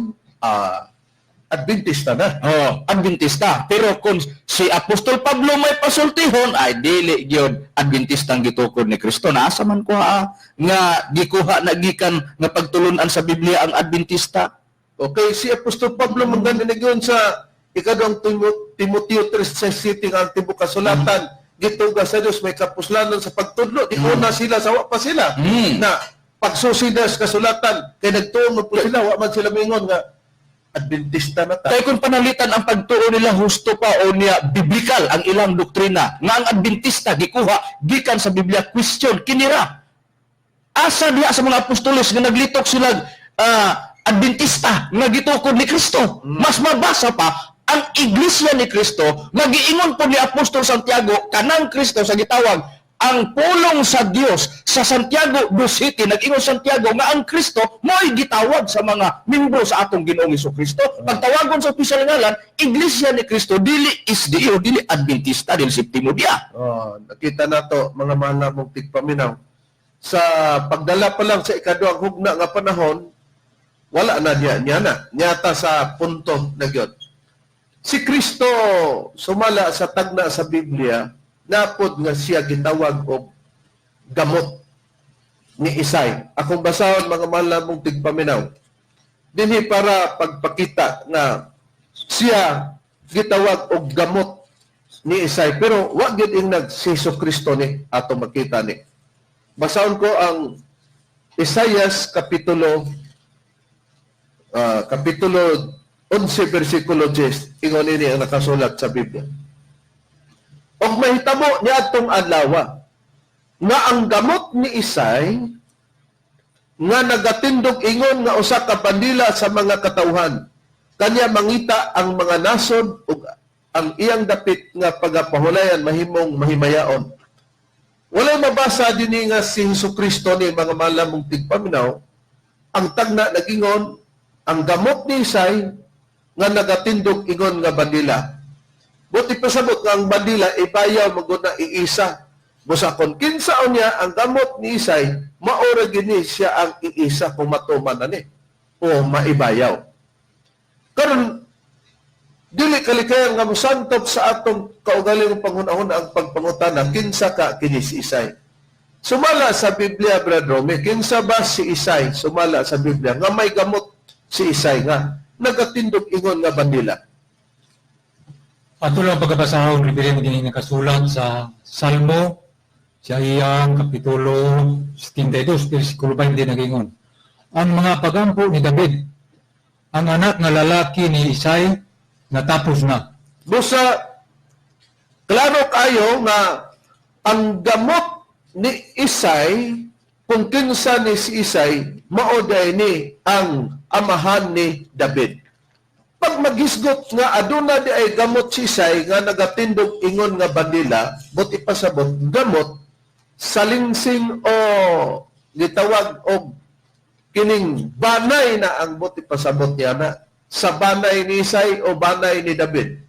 Adventista na. Adventista. Pero kung si Apostol Pablo may pasultihon, ay dili gyud Adventista ang gitukod ni Kristo. Naasa man kuha nga gikuha na gikan nga pagtulunan sa Biblia ang Adventista. Okay, si Apostol Pablo maganda yun sa ikadong Timoteo 3:6 ang tibok kasulatan. Gituga sa Diyos may kapuslanan sa pagtudlo. Di una sila, sawa pa sila. Na pagsusidas kasulatan, kaya nagtuon po sila, wa man sila mingon nga Adventista na ta. Kaya kung panalitan ang pagtuon nila husto pa o niya biblikal ang ilang doktrina nga ang Adventista gikuha gikan sa Biblia, question kinira. Asa diha sa mga apostoles nga naglitok sila Adventista nga gitukod ni Kristo. Mas mabasa pa ang iglesia ni Kristo magiingon po ni Apostol Santiago kanang Kristo sa gitawag ang pulong sa Dios sa Santiago 2:7 nag-ingon Santiago nga ang Kristo mo'y gitawag sa mga membro sa atong Ginoong Hesukristo. Pagtawagon sa opisyal ngalan, iglesia ni Kristo dili SDO, dili Adventista del Sétimo Día. Nakita nato mga mahal na mong tigpaminaw. Sa pagdala pa lang sa ikaduhang hugna nga panahon, wala na niya na. Nyata sa punto na gyud. Si Kristo sumala sa tagna sa Biblia, napod nga siya gitawag og gamot ni Isay. Akong basahon mga mahal na mong tigpaminaw. Dinhi para pagpakita nga siya gitawag og gamot ni Isay, pero wa gyud ing si Hesus Kristo ni ato makita ni. Basahon ko ang Isaias kapitulo 11 versikulo 10. Ingon ini ang nakasulat sa Biblia. Og mahitabo niya atong adlaw nga ang gamot ni Isay nga nagatindog ingon nga usa ka bandila sa mga katawhan. Kanya mangita ang mga nasod ug ang iyang dapit nga pagapahulayan mahimong mahimayaon. Walay mabasa dinhi nga si Jesucristo ni mga malamong tigpaminaw, ang tagna nagingon ang gamot ni Isay nga nagatindog ingon nga bandila. Buti pasabot nga ang bandila ibayaw maguna iisa. Busakon kinsaon niya ang gamot ni Isay, maura gini siya ang iisa kung matuman na ni o maibayaw. Karon dili kalikayan nga mosantop sa atong kaugaling panghunahon ang pagpangutana kinsa ka kini si Isay. Sumala sa Biblia, Brad Rome, kinsa ba si Isay? Sumala sa Biblia nga may gamot si Isay nga nagatindog ingon nga bandila. Ato lang pagkabasahon, Reverend, din nakasulat sa Salmo, sa iyang kapitulo 72, versikulo 20 nagingon. Ang mga pagampo ni David, ang anak nga lalaki ni Isay, natapos na. Busa, klaro kayo nga ang gamot ni Isay, kung kinsa ni si Isay, maoday ni ang amahan ni David. Pag maghisgot nga aduna di ay gamot si Isay nga nagatindog ingon nga bandila, but ipasabot gamot salinsing o gitawag og kining banay na ang but ipasabot niya na sa banay ni Isay o banay ni David.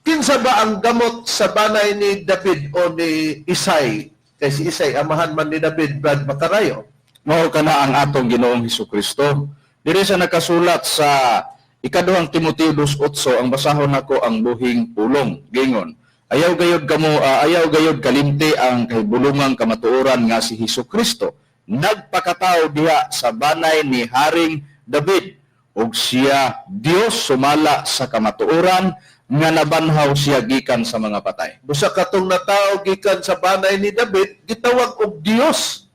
Kinsa ba ang gamot sa banay ni David o ni Isay? Kay si Isay amahan man ni David, Brad Macarayo. Mao kana ang atong Ginoong Hesukristo. Diri sa nakasulat sa ikaduhang Timoteo 2:8, ang basahon nako ang buhing pulong. Gingon, ayaw gayod kalimti ang kahibulungang kamatuoran nga si Hesukristo. Nagpakatao diha sa banay ni Haring David, ug siya Dios sumala sa kamatuoran nga nabanhaw siya gikan sa mga patay. Busa katong natao gikan sa banay ni David, gitawag og Dios.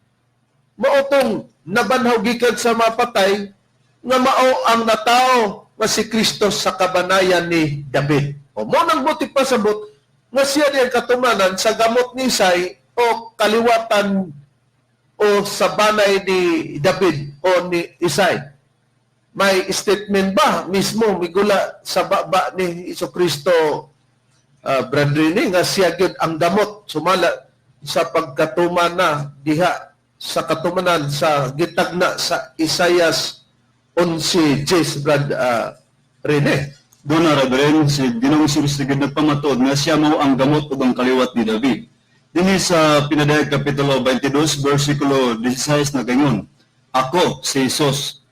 Maotong nabanhaw gikan sa mga patay, nga mao ang natao nga si Kristo sa kabanayan ni David. O mo nang buti pasabot nga siya din katumanan sa gamot ni Isay o kaliwatan o sa banay ni David o ni Isay. May statement ba mismo migula sa baba ni Jesucristo, Brad Rini, nga siya gyud ang gamot sumala sa pagkatuman na diha sa katumanan sa gitagna sa Isaias 11:10, Brad Rini. Doon na, Reverend, si Ginoong Jesucristo nagpamatod na siya mo ang gamot o ang kaliwat ni David. Dini sa Pinadayag Kapitulo 22, versikulo 16 na ganyan, ako, si Jesus,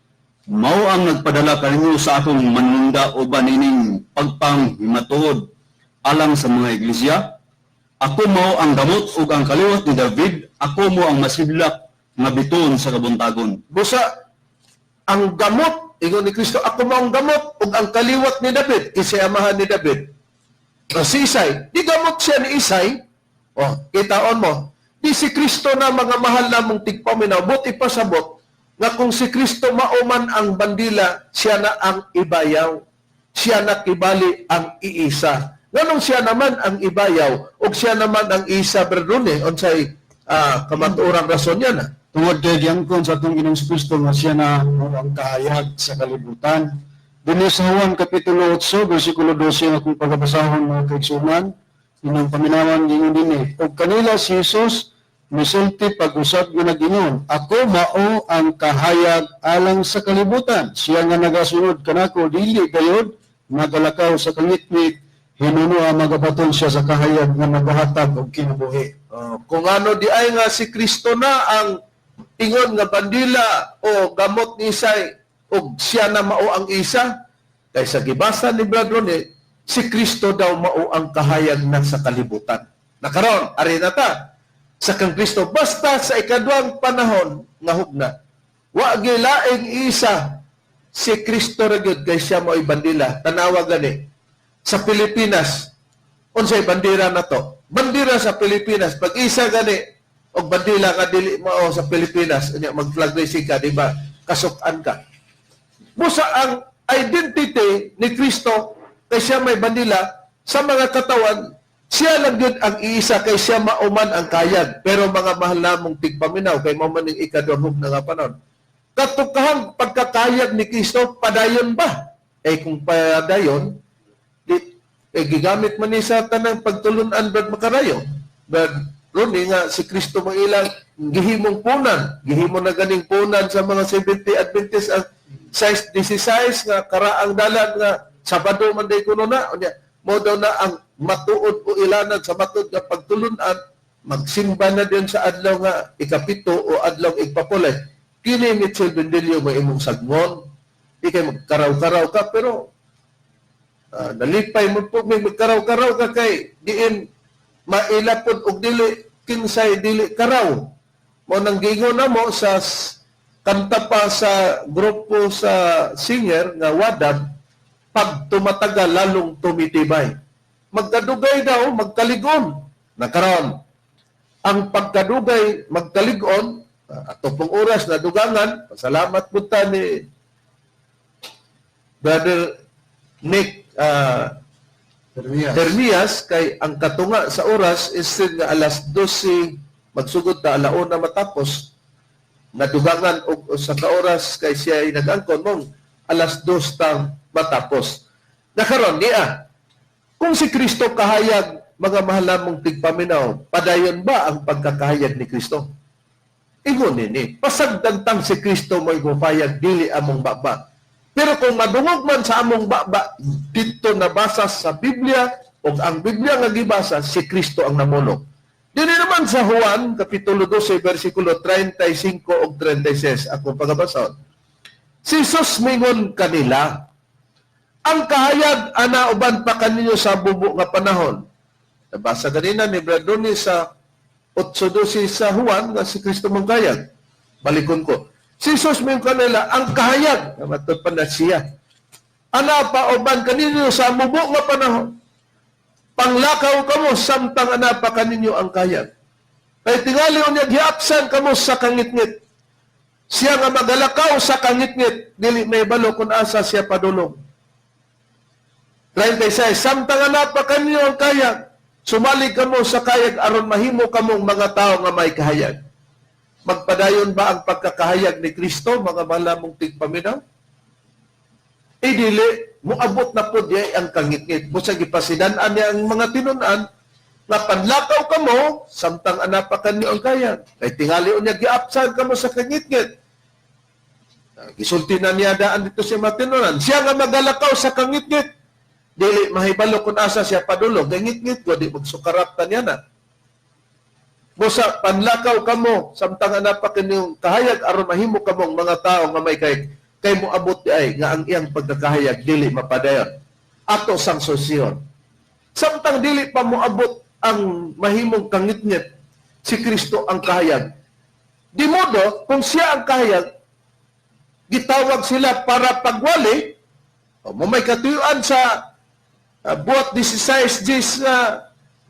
mao ang nagpadala kaninyo sa akong manunda o banining pagpanghimatod alang sa mga iglesia. Ako mao ang gamot o ang kaliwat ni David, ako mo ang masidlak nga biton sa kabuntagon. Busa, ang gamot, ingon ni Kristo, ako mo ang gamot ug ang kaliwat ni David, isay amahan ni David. O si Isay, di gamot siya ni Isay. O, kitaon mo, di si Kristo na mga mahal namong tigpaminaw, buti pasabot, nga kung si Kristo mauman ang bandila, siya na ang ibayaw, siya na kibali ang iisa. Nganong siya naman ang ibayaw, o siya naman ang isa, Berdune, unsay kamatuorang rason niya na. Tungod kay diangkon sa atong Ginoong Kristo nga siya na ang kahayag sa kalibutan. Dini sa Juan Kapitulo 8, versikulo 12, akong pagkabasahon mga kaigsunan, inang paminawan gingon dinhi. Og kanila si Jesus misulti pag-usab nga nagingon, ako mao ang kahayag alang sa kalibutan. Siya nga nagasunod kanako dili gayod nagalakaw sa kangitngit, hinuno magabaton siya sa kahayag nga nagahatag og kinabuhi. Kung ano di ay nga si Kristo na ang ingon nga bandila o gamot ni Isay o siya na mao ang isa, kay sa gibasa ni Brad Ronnie, si Kristo daw mao ang kahayag na sa kalibutan. Nakaron, ari na ta, sa kang Kristo, basta sa ikaduhang panahon nga hugna, wa gilaing isa si Kristo ra gyud kay siya mao bandila. Tanawa gani sa Pilipinas, unsay bandera na to? Bandera sa Pilipinas, pag isa gani og bandila ka dili mao sa Pilipinas, unya mag-flag raising ka, di ba? Kasukan ka. Busa ang identity ni Kristo kay siya may bandila sa mga katawan, siya lang yun ang iisa kay siya mauman ang kayag. Pero mga mahal namong tigpaminaw kay mamaning ikaduhog na nga panahon. Katukahang pagkakayag ni Kristo, padayon ba? Kung padayon, gigamit man ni sa tanang pagtulunan Brad Makarayo. Brad Ronnie nga si Kristo mang ilang gihimong punan. Gihimo na ganing punan sa mga 70 Adventist ang size 16 nga karaang dalan nga Sabado man day kuno na. Mo daw na ang matuod o ilanan sa matuod nga pagtulunan, magsimba na din sa adlaw nga ikapito o adlaw igpapulay. Kini Mitchell Bendelio may imong sagmon. Di kay magkaraw-karaw ka pero nalipay mo po may magkaraw-karaw ka kay diin mailapod og dili kinsay dili karaw. Mo nang gingon na mo sa kanta pa sa grupo sa singer nga Wadad, pag tumatagal lalong tumitibay. Magkadugay daw, magkaligon. Nakaroon. Ang pagkadugay, magkaligon, ato pong oras na dugangan, pasalamat po ni Brother Nick Hermias kay ang katunga sa oras instead nga alas 12 magsugod na alaon na matapos nadugangan og sa kaoras kay siya ay nag-angkon mong alas 2 tang matapos. Nakaroon niya. Kung si Kristo kahayag, mga mahal namong tigpaminaw, padayon ba ang pagkakahayag ni Kristo? Ingon nini, pasagdantang si Kristo mo'y gupayag dili among baba. Pero kung madungog man sa among baba, dito nabasa sa Biblia, o ang Biblia nga gibasa, si Kristo ang namuno. Dili naman sa Juan, Kapitulo 12, versikulo 35 o 36, ako pagabasahon. Si Jesus mingon kanila, ang kahayag ana uban pa kaninyo sa bubo nga panahon. Nabasa ganina ni Bradoni sa 8:12 sa Juan nga si Kristo mong kahayag. Balikon ko. Si Jesus mingon kanila, ang kahayag, namatod pa na siya. Ana pa uban kaninyo sa bubo nga panahon. Panglakaw kamo samtang ana pa kaninyo ang kahayag. Kay tingali unya giapsan kamo sa kangitngit. Siya nga magalakaw sa kangitngit, dili may balo kung asa siya padulong. 36, samtang anak pa kanyo ang kayag, sumali kamo sa kayag aron mahimo kamong mga tao nga may kahayag. Magpadayon ba ang pagkakahayag ni Kristo, mga malamong tigpaminaw? Dili, muabot na po diya ang kangitngit. Busa gipasidan-an niya ang mga tinunan, nga panlakaw kamo, samtang anak pa kanyo ang kayag. Kay tingali unya giapsan kamo sa kangitngit. Gisulti na niya daan dito siya matinunan. Siya nga magalakaw sa kangitngit. Dili mahibalo kung asa siya padulog. Gangit-ngit ko, di magsukaraptan niya na. Busa, panlakaw kamo, samtang anak pa kanyang kahayag, aron mahimo kamong mga tao nga may kay mo abot di ay, nga ang iyang pagkakahayag, dili mapadayon. Ato sang sosyon. Samtang dili pa mo abot ang mahimong kangit-ngit, si Kristo ang kahayag. Di modo, kung siya ang kahayag, gitawag sila para pagwali, may katuyuan sa buhat 16 Gs na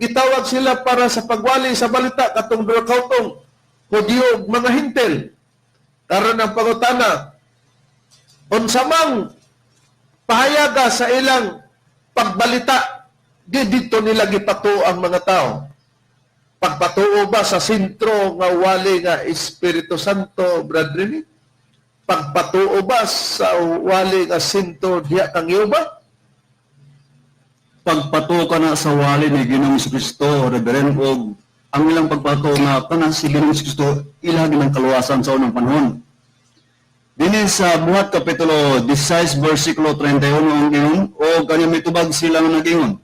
gitawag sila para sa pagwali sa balita katong kautong Hudyo mga hintel. Karon ang pangutana, unsamang pahayaga sa ilang pagbalita, dito nila gipatuo ang mga tao. Pagpatuo ba sa sentro nga wali nga Espiritu Santo, brethren? Pagpatuo ba sa wali nga sentro diya kang ba? Pagpato ka na sa wali ni Ginoong Kristo, Reverend, o ang ilang pagpato nga kana si Ginoong Kristo ilagi ng kaluwasan sa unang panahon. Dinin sa buhat Kapitulo 16, versikulo 31 ang ingon, o kanya may tubag silang nagingon,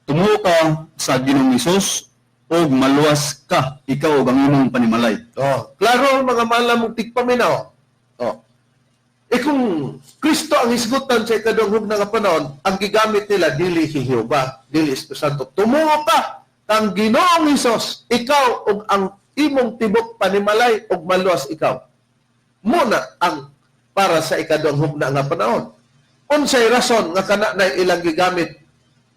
tumuo ka sa Ginoong Isus, o maluwas ka, ikaw o ang imong panimalay. Klaro mga malamong tigpaminaw. Kung Kristo ang hisgutan sa ikadunghog na panahon, ang gigamit nila, dili si Jehova, dili Espiritu Santo. Tumuo ka, kang Ginoong Hesus, ikaw o ang imong tibok panimalay o maluwas ikaw. Muna ang para sa ikadunghog na panahon. Unsay rason nga kana na ilang gigamit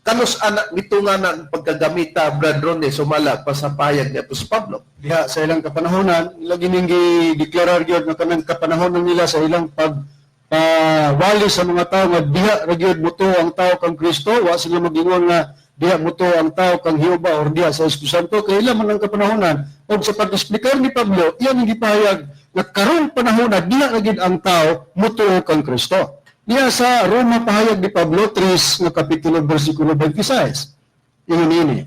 Kanos anak nito nga ng pagkagamita, Brad Ronnie, sumala pa sa payag ni Apostol Pablo. Diha sa ilang kapanahonan, lagi ning gi-deklarar gyud nga kanang kapanahonan nila sa ilang pagwali sa mga tao nga diha ra gyud muto ang tao kang Kristo, wa sila magingon nga diha muto ang tao kang Jehova or diha sa Espiritu Santo. Kay ila man ang kapanahonan og sa pag-explicar ni Pablo, iyan ang gipahayag nga karong panahon na diha ra gyud ang tao muto kang Kristo. Diya sa Roma pahayag ni Pablo 3 nga kapitulo bersikulo 26. Ingon ini.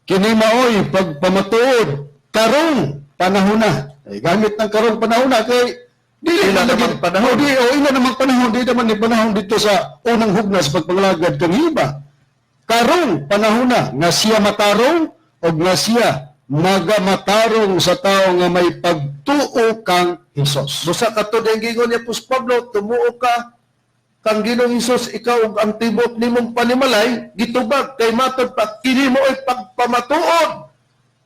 Kini maoy pagpamatuod karong panahon na. Gamit ng karong panahon na kay dili na naman panahon. Ila naman panahon, di naman ni panahon dito sa unang hugnas pagpanglagad kang iba. Karong panahon na nga siya matarong o nga siya magamatarong sa tao nga may pagtuo kang Hesus. Busa katod ang gingon ni Apostol Pablo, tumuo ka kang Ginoong Hesus, ikaw ug ang tibok nimong panimalay gitubag kay matod pa kini mo ay pagpamatuod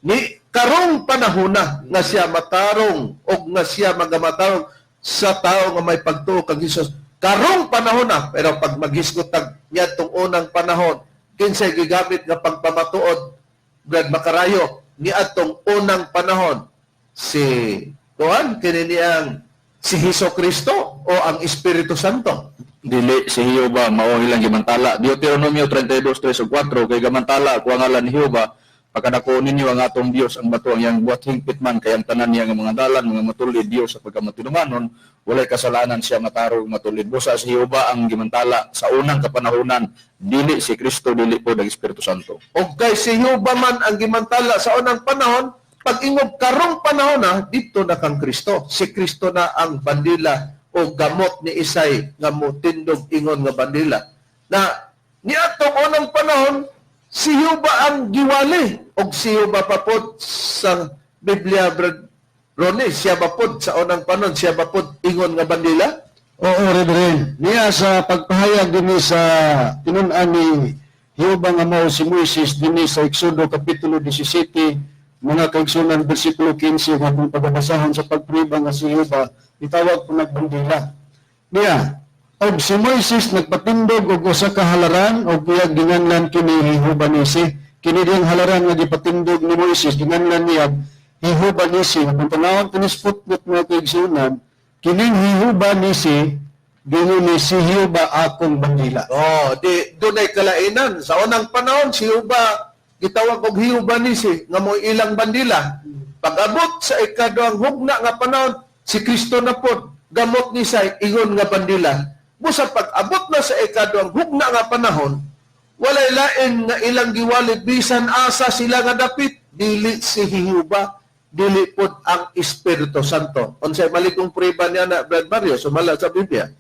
ni karong panahon na nga siya matarong o nga siya magamatarong sa tao nga may pagtuo kang Hesus. Karong panahon na, pero pag maghisgot niya itong unang panahon, kinsay gigamit nga pagpamatuod, Brad Makarayo, ni atong unang panahon si Tuhan, kininiang si Hesukristo o ang Espiritu Santo. Dili si Jehova mao ilang gimantala. Deuteronomio 32:3 ug 4 kay gamantala ako ang ngalan ni Jehova pagkadako ninyo ang atong Dios ang bato ang yang buhat hingpit man kay ang tanan niya nga mga dalan mga matulid Dios sa pagkamatinumanon walay kasalanan siya matarog matulid. Busa si Jehova ang gimantala sa unang kapanahunan, dili si Kristo, dili po ang Espiritu Santo. O kay si Jehova man ang gimantala sa unang panahon, pag ingog karong panahon na dito na kang Kristo. Si Kristo na ang bandila o gamot ni Isay nga mutindog ingon nga bandila. Na niadtong unang panahon si Jehova ang giwali og si Jehova papod sa Biblia, Brad Ronnie, siya bapod sa unang panahon, siya bapod ingon nga bandila. Oo, Reverend. Niya sa pagpahayag din sa tinun-an ni Jehova nga mao si Moises din sa Exodo kapitulo 17 mga kaigsunan bersikulo 15 nga kung pagbabasahon sa pagpriba nga si Jehova itawag po nagbandila. Niya, og si Moises nagpatindog og usa ka halaran og iyang ginganlan kini Jehova nisi. Kini diyang halaran nga gipatindog ni Moises ginganlan niya Jehova nisi. Kung tanawag tinisputnot mga kaigsunan, kining Jehova nisi gingon ni si Jehova akong bandila. Oh, di dunay kalainan sa unang panahon si Jehova gitawag og Jehova nisi nga mo ilang bandila. Pag-abot sa ikaduhang hugna nga panahon si Kristo na pod gamot ni say ingon nga bandila. Busa pag-abot na sa ikaduhang hugna nga panahon, walay lain nga ilang giwalit bisan asa sila nga dapit, dili si Jehova, dili pod ang Espiritu Santo. Unsay malikong prueba niya na Brad Mario sumala sa Biblia?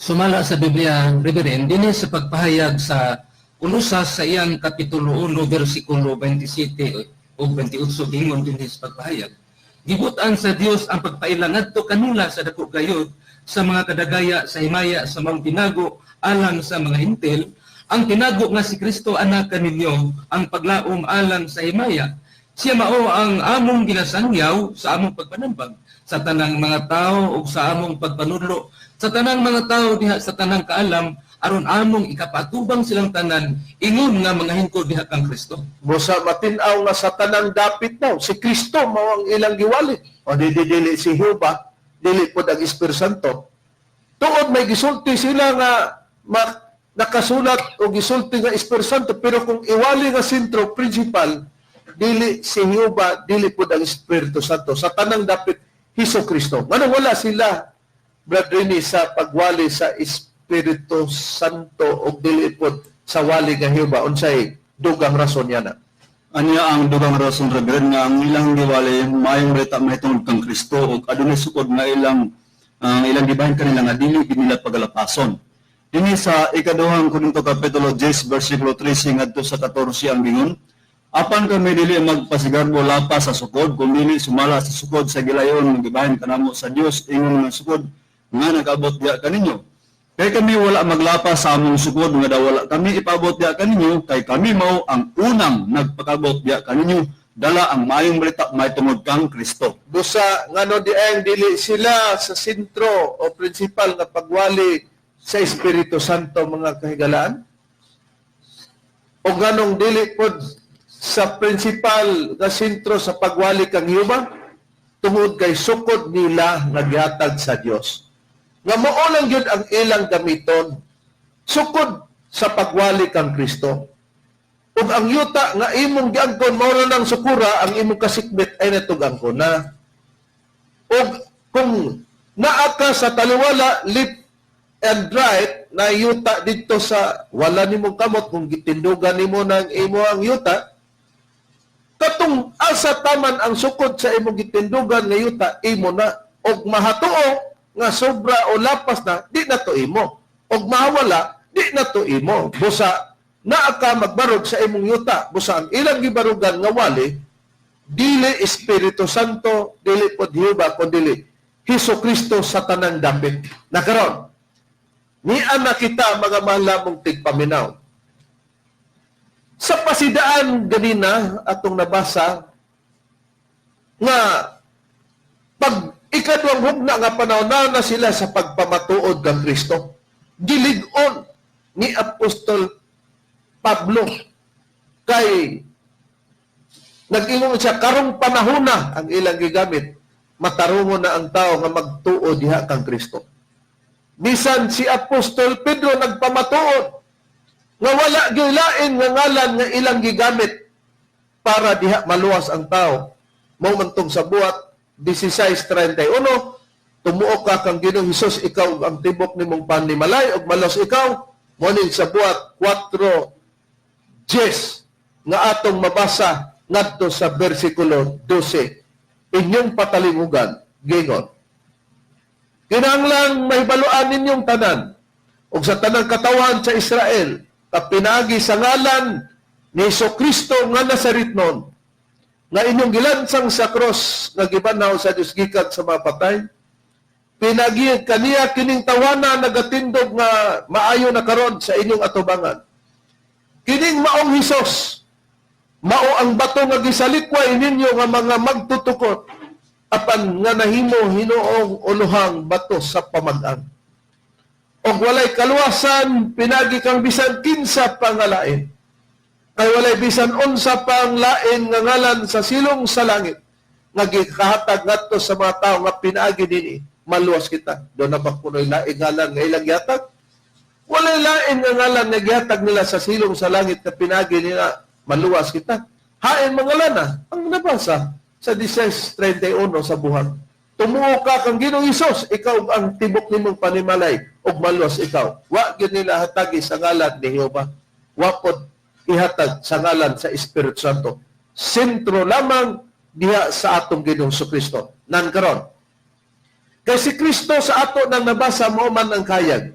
Sumala sa Biblia, Reverend, din sa pagpahayag sa unusa sa iyang kapitulo 1, versikulo 27 o 28, gingon din sa pagpahayag. Gibutan sa Dios ang pagpailang adto kanula sa dako gayod sa mga kadagaya sa himaya sa mga tinago alang sa mga hintil, ang tinago nga si Kristo anak kaninyo ang paglaom alang sa himaya. Siya mao ang among ginasangyaw sa among pagpanambag sa tanang mga tao o sa among pagpanudlo sa tanang mga tao diha sa tanang kaalam aron among ikapatubang silang tanan ingon nga mga hingkod diha kang Kristo. Busa matinaw nga sa tanang dapit daw si Kristo mao ang ilang giwalit. O dili si Jehova, dili pod ang Espiritu Santo. Tuod may gisulti sila nga nakasulat o gisulti nga Espiritu Santo, pero kung iwali nga sentro principal, dili si Jehova, dili pod ang Espiritu Santo. Sa tanang dapit Hesukristo. Ngano wala sila, Brad Rini, sa pagwali sa Espiritu Santo o dili pod sa wali nga Jehova? Unsay dugang rason niya na? Anya ang dugang rason, Reverend, nga ang ilang giwali mayong reta mahitungod kang Kristo ug adunay sukod nga ilang gibahin kanila nga dili nila pagalapason. Dinhi sa ikaduhang Korinto kapitulo 10 versikulo 13 ngadto sa 14 ang gingon, apan kami dili magpasigarbo lapas sa sukod, kung dili sumala sa sukod sa gilayon nga gibahin kanamo sa Dios ingon nga sukod nga nag-abot diha kaninyo. Kay kami wala maglapas sa among sukod nga daw wala kami ipaabot diha kaninyo, kay kami mao ang unang nagpakabot diha kaninyo, dala ang maayong balita mahitungod kang Kristo. Busa ngano dieng dili sila sa sentro o principal nga pagwali sa Espiritu Santo mga kahigalaan? o ganong dili pod sa principal nga sentro sa pagwali kang Yuba tungod kay sukod nila nga gihatag sa Dios. Nga mao lang gyud ang ilang gamiton sukod sa pagwali kang Kristo. Ug ang yuta nga imong giangkon mao ra nang sukura ang imong kasikbit ay natug-ang ko na. Ug kung naa ka sa taliwala left and right na yuta dito sa wala nimong kamot kung gitindugan nimo ng imo ang yuta, katong asa taman ang sukod sa imong gitindugan nga yuta imo na, og mahatuo nga sobra o lapas na di na to imo, og mahawala di na to imo. Busa naa ka magbarog sa imong yuta, busa ang ilang gibarugan nga wali dili Espiritu Santo, dili pod Jehova, kundi Hesukristo sa tanang dapit. Nakaron nian na kita mga malamong tigpaminaw. Sa pasidaan ganina atong nabasa nga pag ikaduhang hugna nga panahon na sila sa pagpamatuod kang Kristo. Gilig-on ni Apostol Pablo kay nag-ingon siya karong panahon na ang ilang gigamit matarungon na ang tao nga magtuod diha kang Kristo. Bisan si Apostol Pedro nagpamatuod nga wala gilain nga ngalan nga ilang gigamit para diha maluwas ang tao. Mao man tong sa buhat 16:31, tumuo ka kang Ginoong Hesus, ikaw ang tibok nimong panimalay ug malos ikaw. Monin sa buhat 4:10 nga atong mabasa ngadto sa bersikulo 12. Inyong patalingugan gingon, kinahanglan mahibaluan ninyong tanan ug sa tanang katawan sa Israel kapinagi sa ngalan ni Hesukristo nga Nazaretnon nga inyong gilansang sa cross nga gibanaw sa Dios gikan sa mga patay. Pinagi kaniya kining tawana nagatindog nga maayo na karon sa inyong atubangan. Kining maong Hesus mao ang bato nga gisalikway ninyo nga mga magtutukot apan nga nahimo hinuong uluhang bato sa pamag-an. Og walay kaluwasan pinagi kang bisan kinsa pangalain. Kay walay bisan unsa pang lain nga ngalan sa silong sa langit nga gikahatag ngadto sa mga tawo nga pinaagi dinhi maluwas kita. Do na ba kunoy lain ngalan nga ilang gihatag? Walay lain nga ngalan nga gihatag nila sa silong sa langit nga pinaagi nila maluwas kita. Hain mga lana ang nabasa sa 16:31 sa buhat. Tumuo ka kang Ginoong Hesus, ikaw ang tibok nimong panimalay ug maluwas ikaw. Wa gyud nila hatagi sa ngalan ni Jehova. Wa pod ihatag sa ngalan sa Espiritu Santo. Sentro lamang diha sa atong Ginoong Kristo. Nan karon. Kay si Kristo sa ato nang nabasa mo man ang kayag.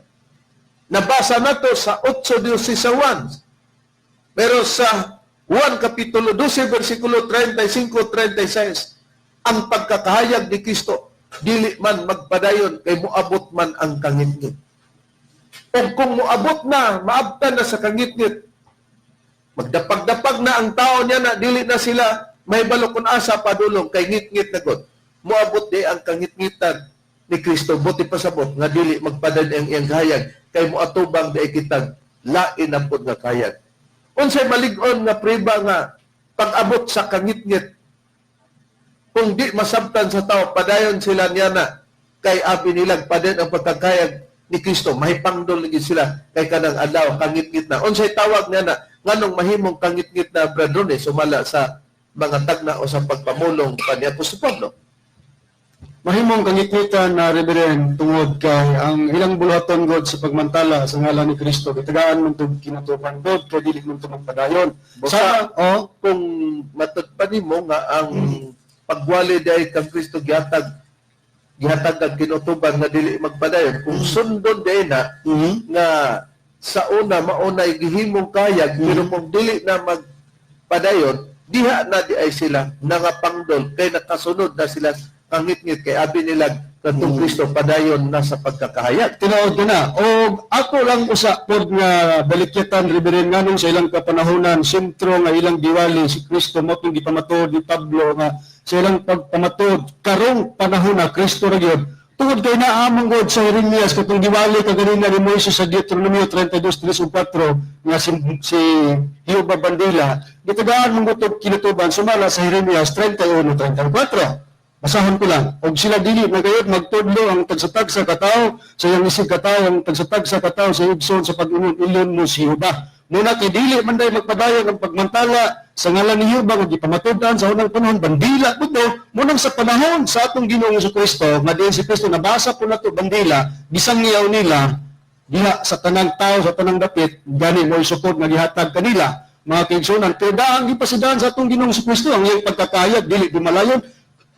Nabasa nato sa 8:11. Pero sa Juan Kapitulo 12, versikulo 35-36, ang pagkakahayag ni Kristo, dili man magpadayon, kay muabot man ang kangitngit. O kung muabot na, maabtan na sa kangitngit, magdapag-dapag na ang tao niya na, dili na sila, may balokon asa padulong, kay ngit-ngit na god. Muabot di ang kangitngitan ni Kristo, buti pasabot, nga dili magpadayon ang iyang kahayag, kay muatubang di kitag, lain ang pod nga kahayag. Unsay malig-on nga priba nga pag-abot sa kangitngit kung di masabtan sa tao padayon sila niya na kay abi nilang padayon ang pagkakayag ni Kristo mahipangdol lagi sila kay kanang adlaw kangitngit na unsay tawag niya na nganong mahimong kangitngit na bradrones sumala sa mga tagna o sa pagpamulong pa ni Apostol Pablo. Mahimong kangitngitan na Reverend tungod kay ang ilang buluhaton god sa pagmantala sa ngalan ni Kristo gitagaan man tug kinatupan god kay dili man magpadayon. Sa Kung matud pa nimo nga ang pagwali dahil kang Kristo gihatag ang kinutuban nga dili magpadayon kung sundon dahil na nga sa una maunay gihimong kayag pero kung dili na magpadayon diha na di ay sila nangapangdol kay nakasunod na sila kangit-ngit kay abi nila katong Kristo padayon na sa pagkakahayag. tinuod na o ako lang usa pod nga balikyatan Reverend nganong sa ilang kapanahonan sentro nga ilang diwali si Kristo mo gipamatuod ni Pablo nga sa ilang pagpamatuod karong panahon na Kristo ra gyud Tungod kay naamang God sa Jeremias katong giwali kaganina ni Moises sa Deuteronomio 32:3-4 nga si Hiuba Bandila gitagaan mong gutob kinutuban sumala sa Jeremias 31:34. Basahon ko lang. Og sila dili nagayod magtudlo ang tagsatag sa katao sa iyang isig katao ang tagsatag sa katao sa igsoon sa pag-ilon mo si Hiuba. Muna kay dili man day magpadayon ang pagmantala sa ngalan ni Hiuba nga gipamatudan sa unang panahon bandila pudto munang sa panahon sa atong Ginoong Jesucristo nga diin si Kristo nabasa po nato bandila gisangyaw nila diha sa tanang tao sa tanang dapit gani mo isupod nga gihatag kanila mga kaigsunan pero daang gipasidahan sa atong Ginoong Jesucristo ang iyang pagkakayag dili dumalayon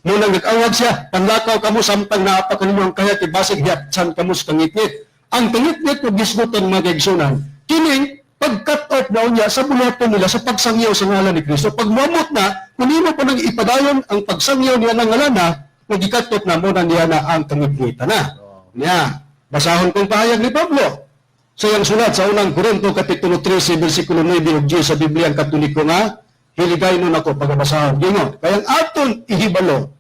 munang nag-awag siya panlakaw kamo samtang naapa kanimo ang kayat ibasig hiyatsan kamo sa tangitnit ang tangitnit ug gisgutan mga kaigsunan kining pag-cut off daw niya sa bulaton nila sa pagsangyaw sa ngalan ni Kristo. Pag mamot na, kunino pa nang ipadayon ang pagsangyaw niya ng ngalan na, nag-cut off na muna niya na ang tangitnita na. Niya, basahon kong pahayag ni Pablo. Sa iyang sulat sa unang Korinto, Kapitulo 13, versikulo 9 ug 10 sa Biblia ang Katoliko nga, hiligay nun ako pagabasahon. Gingon, kayang aton ihibalo,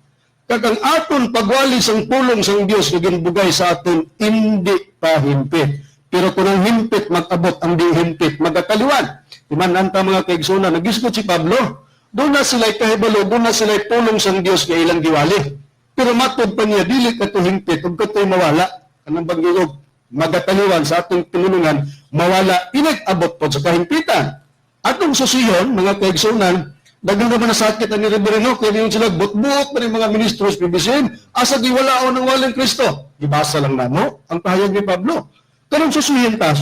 kag ang aton pagwali sang pulong sang Dios nga ginbugay sa aton, hindi pa himpit. Pero kung ang himpit mag-abot, ang di himpit magkataliwan. Diman nanta mga kaigsunan, nagisgot si Pablo, doon na sila'y kahibalo, doon na sila'y pulong sang Diyos nga ilang diwali. Pero matod pa niya, dili ka to himpit, huwag ka to'y mawala. Anong bagilog, magkataliwan sa atong pinulungan, mawala, inag-abot po sa kahimpitan. Atong susiyon, mga kaigsunan, dagang naman nasakit ang niribirino, kaya yun sila, butbuk na mga ministros, bibisin, asa giwalao ng walang Kristo. Ibasa lang na mo, ang pahayag ni Pablo. Karong susiyon ta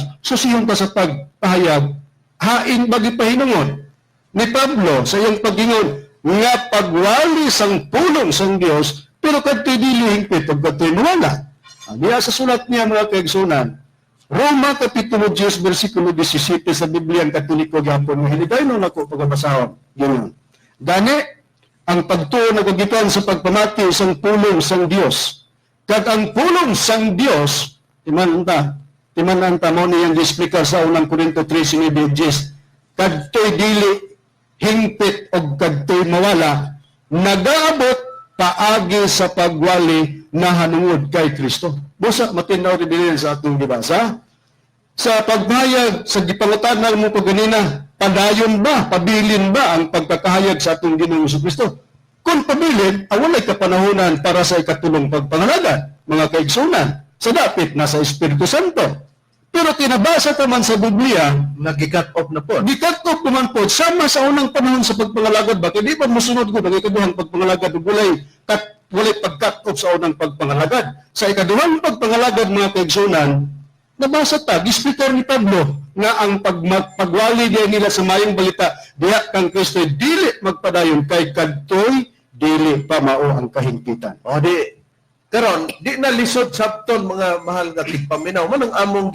sa pagpahayag, hain bagi pahinungon ni Pablo sa iyang paggingon nga pagwali sang pulong sang Dios pero kadtoy dili hingpit ug kadtoy mawala. Diya sa sulat niya mga kaigsunan, Roma Kapitulo 10 versikulo 17 sa Biblia ang Katoliko gyapon hiligay nun ako pagabasahon. Ginoon. Gani ang pagtuo nagagikan sa pagpamati sang pulong sang Dios. Kag ang pulong sang Dios Timan mo niyang displika sa unang Korinto 13:10. Kadtoy dili hingpit o kadtoy mawala, nagaabot paagi sa pagwali na hanungod kay Kristo. Busa matinaw rin sa atong gibasa. Sa pagbayag sa gipangutanan mo ko ganina, padayon ba, pabilin ba ang pagkakahayag sa atong Ginoong Jesucristo? Kung pabilin, walay kapanahonan para sa ikatulong pagpangalagan, mga kaigsunan, sa dapit na sa Espiritu Santo. Pero tinabasa naman sa Biblia, Nag-cut off na po. di-cut off naman po, sama sa unang panahon sa pagpangalagad ba? Kaya di pa musunod ko, ng ikaduhang pagpangalagad, walay pag-cut off sa unang pagpangalagad. Sa ikaduhang pagpangalagad, mga kaigsunan, nabasa ta, gispikar ni Pablo, nga ang pagwali diya nila sa mayong balita, diya kang Kristo, dili magpadayon kay kadtoy, dili pa mao ang kahingpitan. O di, karon di na lisod sabton mga mahal nga tigpaminaw man ang among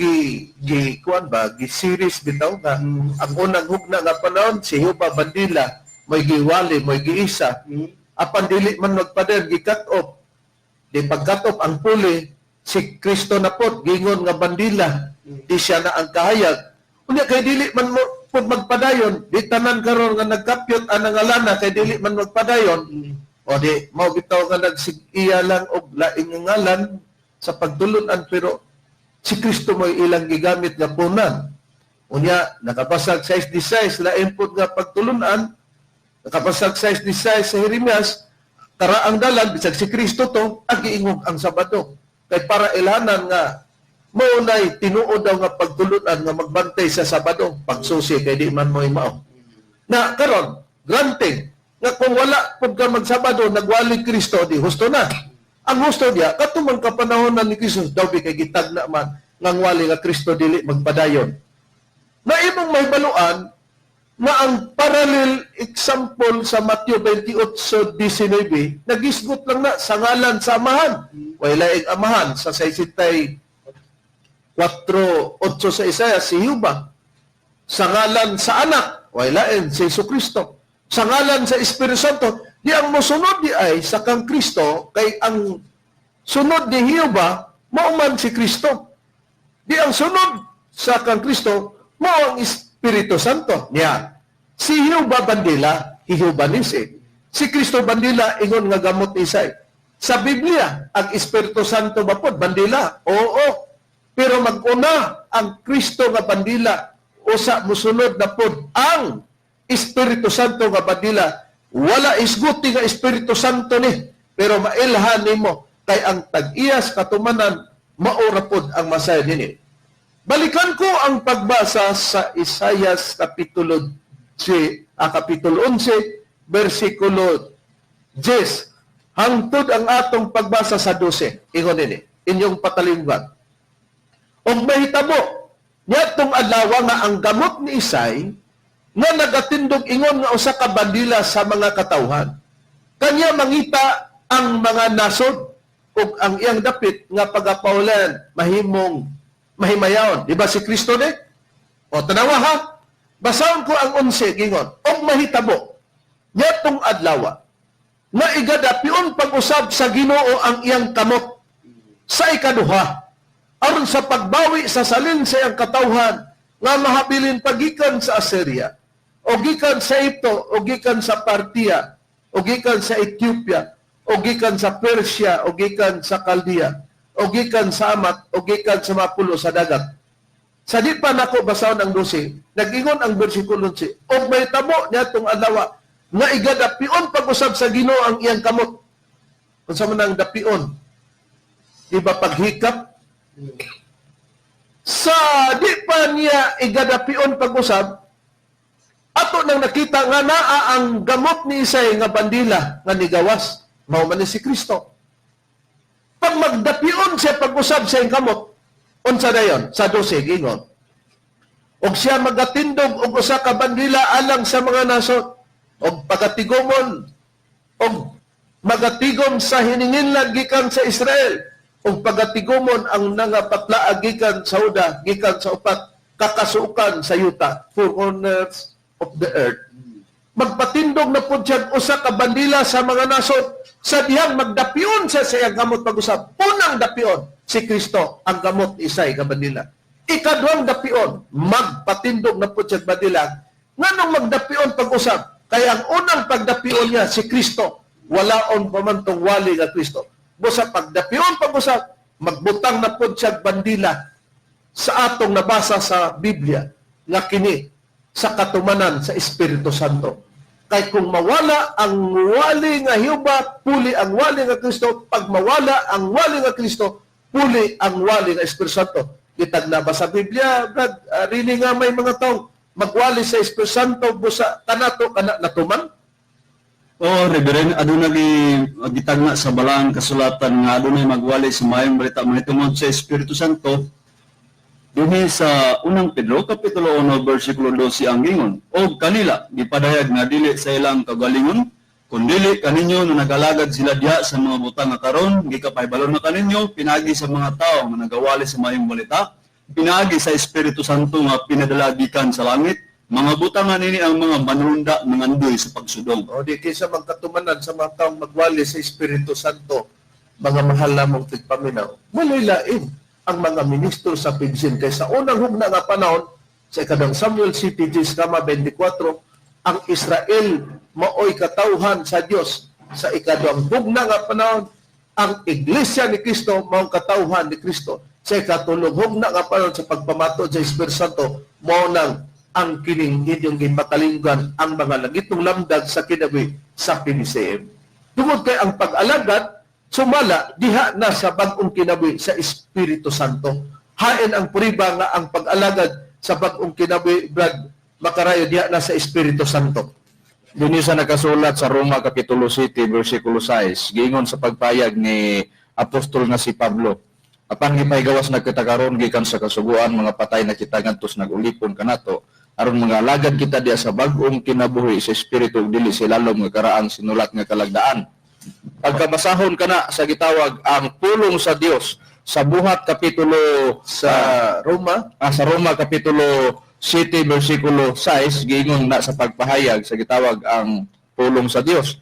kuan ba gi-series bitaw nga ang unang hugna nga panahon si Hiuba Bandila may giwali may giisa apan dili man magpader gi-cut off di pag-cut off ang puli si Kristo na pot gingon nga Bandila di siya na ang kahayag unya kay dili man mo pud magpadayon di tanan karon nga nagkapyot ang ngalana kay dili man magpadayon. O di, mao bitaw nga nagsigiya lang og laing ngalan sa pagtulunan pero si Kristo mo ilang gigamit nga punan. Unya, nakapasag 6:16 lain pud nga pagtulunan, nakapasag 6:16 sa Jeremias, karaang dalan bisag si Kristo to, agiingog ang Sabado. Kay para ilhanan nga mao nay tinuod daw nga pagtulunan nga magbantay sa Sabado, pagsusi kay di man mo'y mao. Na karon, granting nga kung wala pud ka magsabado nagwali Kristo di husto na. Ang husto diya katumang kapanahonan ni Kristo daw kay gitagna man ngang wali nga Kristo dili magpadayon. Na imong mahibaluan na ang parallel example sa Mateo 28:19 nagisgot lang na sa ngalan sa amahan. Wala ing amahan sa 64:8 sa Isaiah si Hiuba. Sa ngalan sa anak, wala si Jesucristo. Sa ngalan sa Espiritu Santo, di ang mosunod di ay sa kang Kristo, kay ang sunod ni Hiuba, mauman si Kristo. Di ang sunod sa kang Kristo, mao ang Espiritu Santo. Niya. Si Hiuba Bandila, Hiuba Nisi. Si Kristo Bandila, ingon nga gamot isay. Sa Biblia, ang Espiritu Santo ba po, bandila? Oo. Pero mag-una ang Kristo nga bandila, usa musunod na po ang Espiritu Santo nga bandila. Wala isguti nga Espiritu Santo ni, pero mailhan nimo kay ang tag-iyas katumanan maura pod ang masaya dinhi. Balikan ko ang pagbasa sa Isaias kapitulo 11, versikulo 10. Hangtod ang atong pagbasa sa 12. Ingon ini, inyong patalinggan. Og mahitabo, niyatong adlaw nga ang gamot ni Isay, nga nagatindog ingon nga usa ka bandila sa mga katawhan. Kanya mangita ang mga nasod ug ang iyang dapit nga pagapaulan mahimayaon. Di ba si Kristo ni? O tanawa ha, basahon ko ang 11 gingon. Og mahitabo, niyatong adlaw nga igadapion pag-usab sa Ginoo ang iyang kamot sa ikaduha aron sa pagbawi sa salin sa iyang katawhan nga mahabilin pagikan sa Assyria o gikan sa Ito o gikan sa Partia o gikan sa Ethiopia o gikan sa Persia o gikan sa Chaldea o gikan sa Amat o gikan sa mapulo sa dagat. Sa di pa nako basahon ang 12, nag-ingon ang bersikulo 11, og mahitabo niadtong adlaw nga igadapion pag-usab sa Ginoo ang iyang kamot. Unsa man ang dapion? Iba paghikap? Sa di pa niya igadapion pag-usab, ato nang nakita nga naa ang gamot ni Isay nga bandila nga nigawas. Mao man ni si Kristo. Pag magdapion siya pag-usab sa iyang kamot, unsa dayon? Sa 12 gingon. Og siya magatindog og usa ka bandila alang sa mga nasod. Og pagatigomon, og magatigom sa hininginlag gikan sa Israel, og pagatigomon ang nangapatlaag gikan sa Huda, gikan sa upat kakasukan sa yuta, four corners of the earth. Magpatindog na po siya usa ka bandila sa mga nasod, sa diyang magdapion siya sa iyang gamot pag-usab. Unang dapion, si Kristo, ang gamot Isay ka bandila. Ikaduhang dapion, magpatindog na po siya bandila. Nganong magdapion pag-usab? Kaya ang unang pagdapion niya, si Kristo, walaon pamantong wali nga Kristo. Busa pagdapion pag-usap, magbutang na po siya bandila sa atong nabasa sa Biblia, nga kini sa katumanan sa Espiritu Santo. Kay kung mawala ang wali nga Hiyuba, puli ang wali nga Kristo. Pag mawala ang wali nga Kristo, puli ang wali nga Espiritu Santo. Kitag na ba sa Biblia, Brad? Rini nga may mga taong magwali sa Espiritu Santo busa kanato kana natuman. Reverend, aduna gitagna sa balang kasulatan nga adunay magwali sa mayong balita mahitungod sa Espiritu Santo. Dinhi sa unang Pedro kapitulo 1 bersikulo 12 ang gingon, og kanila gipadayag nga dili sa ilang kagalingon, kundi kaninyo na nagalagad sila diha sa mga butang nga karon, gikapahibalon na kaninyo pinagi sa mga tao nga nagawali sa mayong balita. Pinagi sa Espiritu Santo nga pinadala gikan sa langit, mga butangan nini ang mga manunda mangandoy sa pagsudong. O di kaysa magkatumanan sa mga taong magwali sa Espiritu Santo, mga mahal namong tigpaminaw, malilain ang mga ministro sa Pidsin. Kaysa unang hugna nga panahon, sa ikadang Samuel City, 24, ang Israel maoy katawhan sa Dios. Sa ikadang hugna nga panahon, ang Iglesia ni Kristo maong katawhan ni Kristo. Sa ikatulong hugna nga panahon sa pagpamato sa Espiritu Santo, mao nang ang kining inyong gipatalinggan ang mga langitong lamdag sa kinabuhi sa PBCM. Tungod kay ang pag-alagad, sumala diha na sa bag-ong kinabuhi sa Espiritu Santo. Hain ang puriba nga ang pag-alagad sa bag-ong kinabuhi, Brad, makarayo diha na sa Espiritu Santo. Dini sa nakasulat sa Roma kapitulo 7 bersikulo 6, giingon sa pagpayag ni apostol nga si Pablo, apan gipaygawas na kita karon gikan sa kasuguan mga patay na kita ngadtos nagulipon kanato aron mga alagad kita diha sa bag-ong kinabuhi sa espiritu ug dili sa lalom nga karaang sinulat nga kalagdaan. Pagkabasahon kana sa gitawag ang pulong sa Dios sa buhat kapitulo Sa Roma kapitulo 7 bersikulo 6 giingon na sa pagpahayag sa gitawag ang pulong sa Dios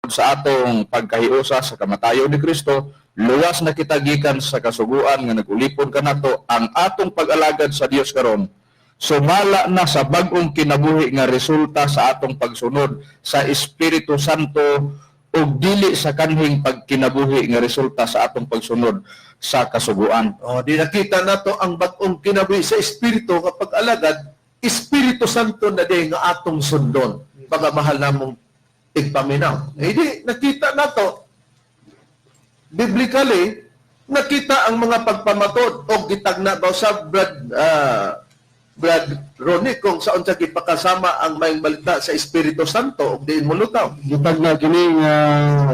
sa atong pagkahiusa sa kamatayon ni Kristo. Luwas na kita gikan sa kasuguan nga nagulipon kanato ang atong pag-alagad sa Dios karon. Sumala na sa bag-ong kinabuhi nga resulta sa atong pagsunod sa Espiritu Santo o dili sa kanhing pagkinabuhi nga resulta sa atong pagsunod sa kasuguan. O, di nakita nato ang bagong kinabuhi sa Espiritu kapag alagad, Espiritu Santo na di nga atong sundon. Pagmamahal namong tigpaminaw. Eh di, nakita nato, biblically, nakita ang mga pagpamatod o gitagna daw sa Brad Ronnie kung saan sa gipakasama ang mayong balita sa Espiritu Santo o diin mo lutaw. Gitag na kini nga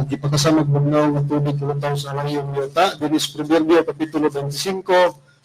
gipakasamag bugnaw nga tubig lutaw sa layong yuta. Dinis Proverbio kapitulo 25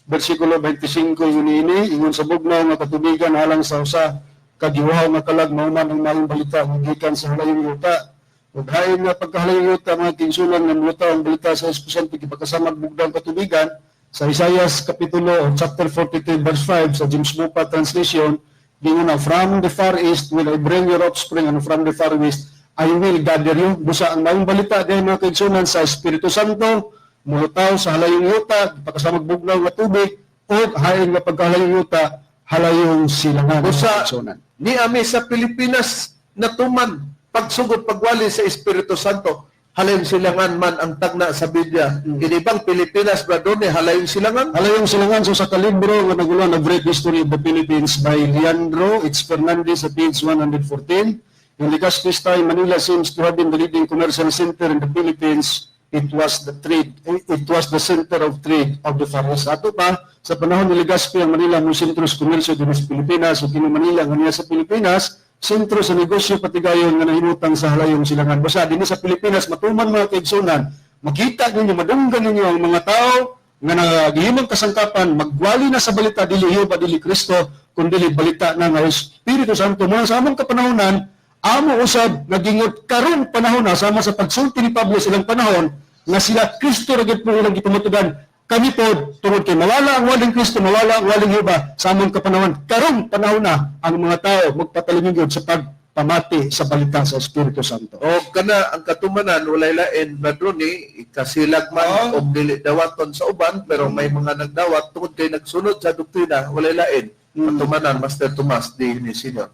bersikulo 25 ini ingon sa bugnaw nga katubigan alang sa usa kagiwaw nga kalag mauman ang mayong balita nga gikan sa layong yuta. Ug hain nga pagkahalayong yuta mga kinsulan nga lutaw ang balita sa Espiritu Santo gipakasamag bugnaw nga katubigan. Sa Isaias Kapitulo chapter 42 verse 5 sa James Mopa Translation, gingon na, from the far east will I bring your offspring, and from the far west I will gather you. Busa ang mayong balita dahil mga kaigsunan sa Espiritu Santo, mulutaw sa halayong yuta, pagkasamag bugnaw nga tubig, o hain nga pagkahalayong yuta, halayong silangan. Busa, ni ami sa Pilipinas natuman pagsugod pagwali sa Espiritu Santo. Halayong silangan man ang tagna sa Biblia. Inibang Pilipinas, brado ni halayong silangan. Halayong silangan so sa kalibro nga naguluhan na Great History of the Philippines by Leandro It's Fernandez sa page 114. In Legazpi's time, Manila seems to have been the leading commercial center in the Philippines. It was the center of trade of the Far East. Ato pa, sa panahon ni Legazpi, ang Manila mo sentro sa komersyo din sa Pilipinas, o kini Manila nga niya sa Pilipinas, sentro sa negosyo patigayon nga nahimutang sa halayong silangan. Basta din sa Pilipinas, matuman mga kaigsunan, makita ninyo, madunggan ninyo ang mga tao nga nagihimang kasangkapan, magwali na sa balita, dili Jehova, dili Kristo, kundi balita na nga Espiritu Santo. Mga sa among kapanahonan, amo usab nagingot karon panahon na sama sa pagsulti ni Pablo silang panahon nga sila Kristo ra gyud po ilang gipamatudan. Kami pod tungod kay mawala ang waling Kristo, mawala ang waling Jehova sa among kapanahon. Karon panahon na ang mga tao magpatalingod sa pagpamati sa balita sa Espiritu Santo. O kana ang katumanan walay lain brado ni ikasilag man o dili dawaton sa uban pero may mga nagdawat tungod kay nagsunod sa doktrina walay lain. Katumanan Master Tomas di ni Senior.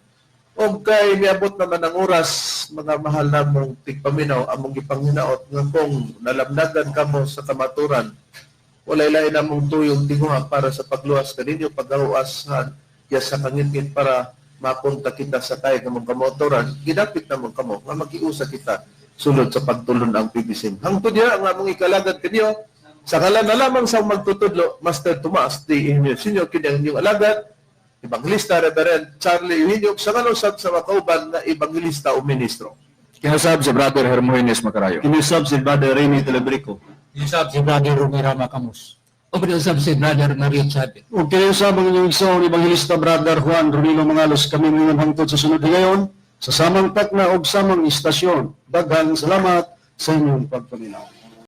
O kay niabot naman ang oras, mga mahal na mong tigpaminaw, among ipanghinaot, nga kung nalamdagan ka mo sa kamaturan, walay lain namong tuyong tinguha para sa pagluwas kaninyo, paghahuasan, sa kangingin para mapunta kita sa tayo ng mong kamotoran, ginapit na mong kamo, nga mag-iusa kita sulod sa pagtulon ang PBC. Hangtod niya ang among ikalagad kanyo, sa kalan na lamang sa magtutudlo, Master Tomas, di inyo, sinyo, kinyang inyong alagad, Evangelista Reverend Charlie Eugenio sa kanusab sa makauban na Evangelista o Ministro. Kinasab si Brother Hermogenes Macarayo. Kinisab si Brother Rene Telebrico. Isab si Brother Romero Macamus. O usab si Brother Mario Chavez. O kinusab ang inyong isang Evangelista Brother Juan Ronilo Mangalos, kami ngayon hangtod sa sunod ngayon, sa samang takna o samang istasyon. Daghang salamat sa inyong pagpaminaw.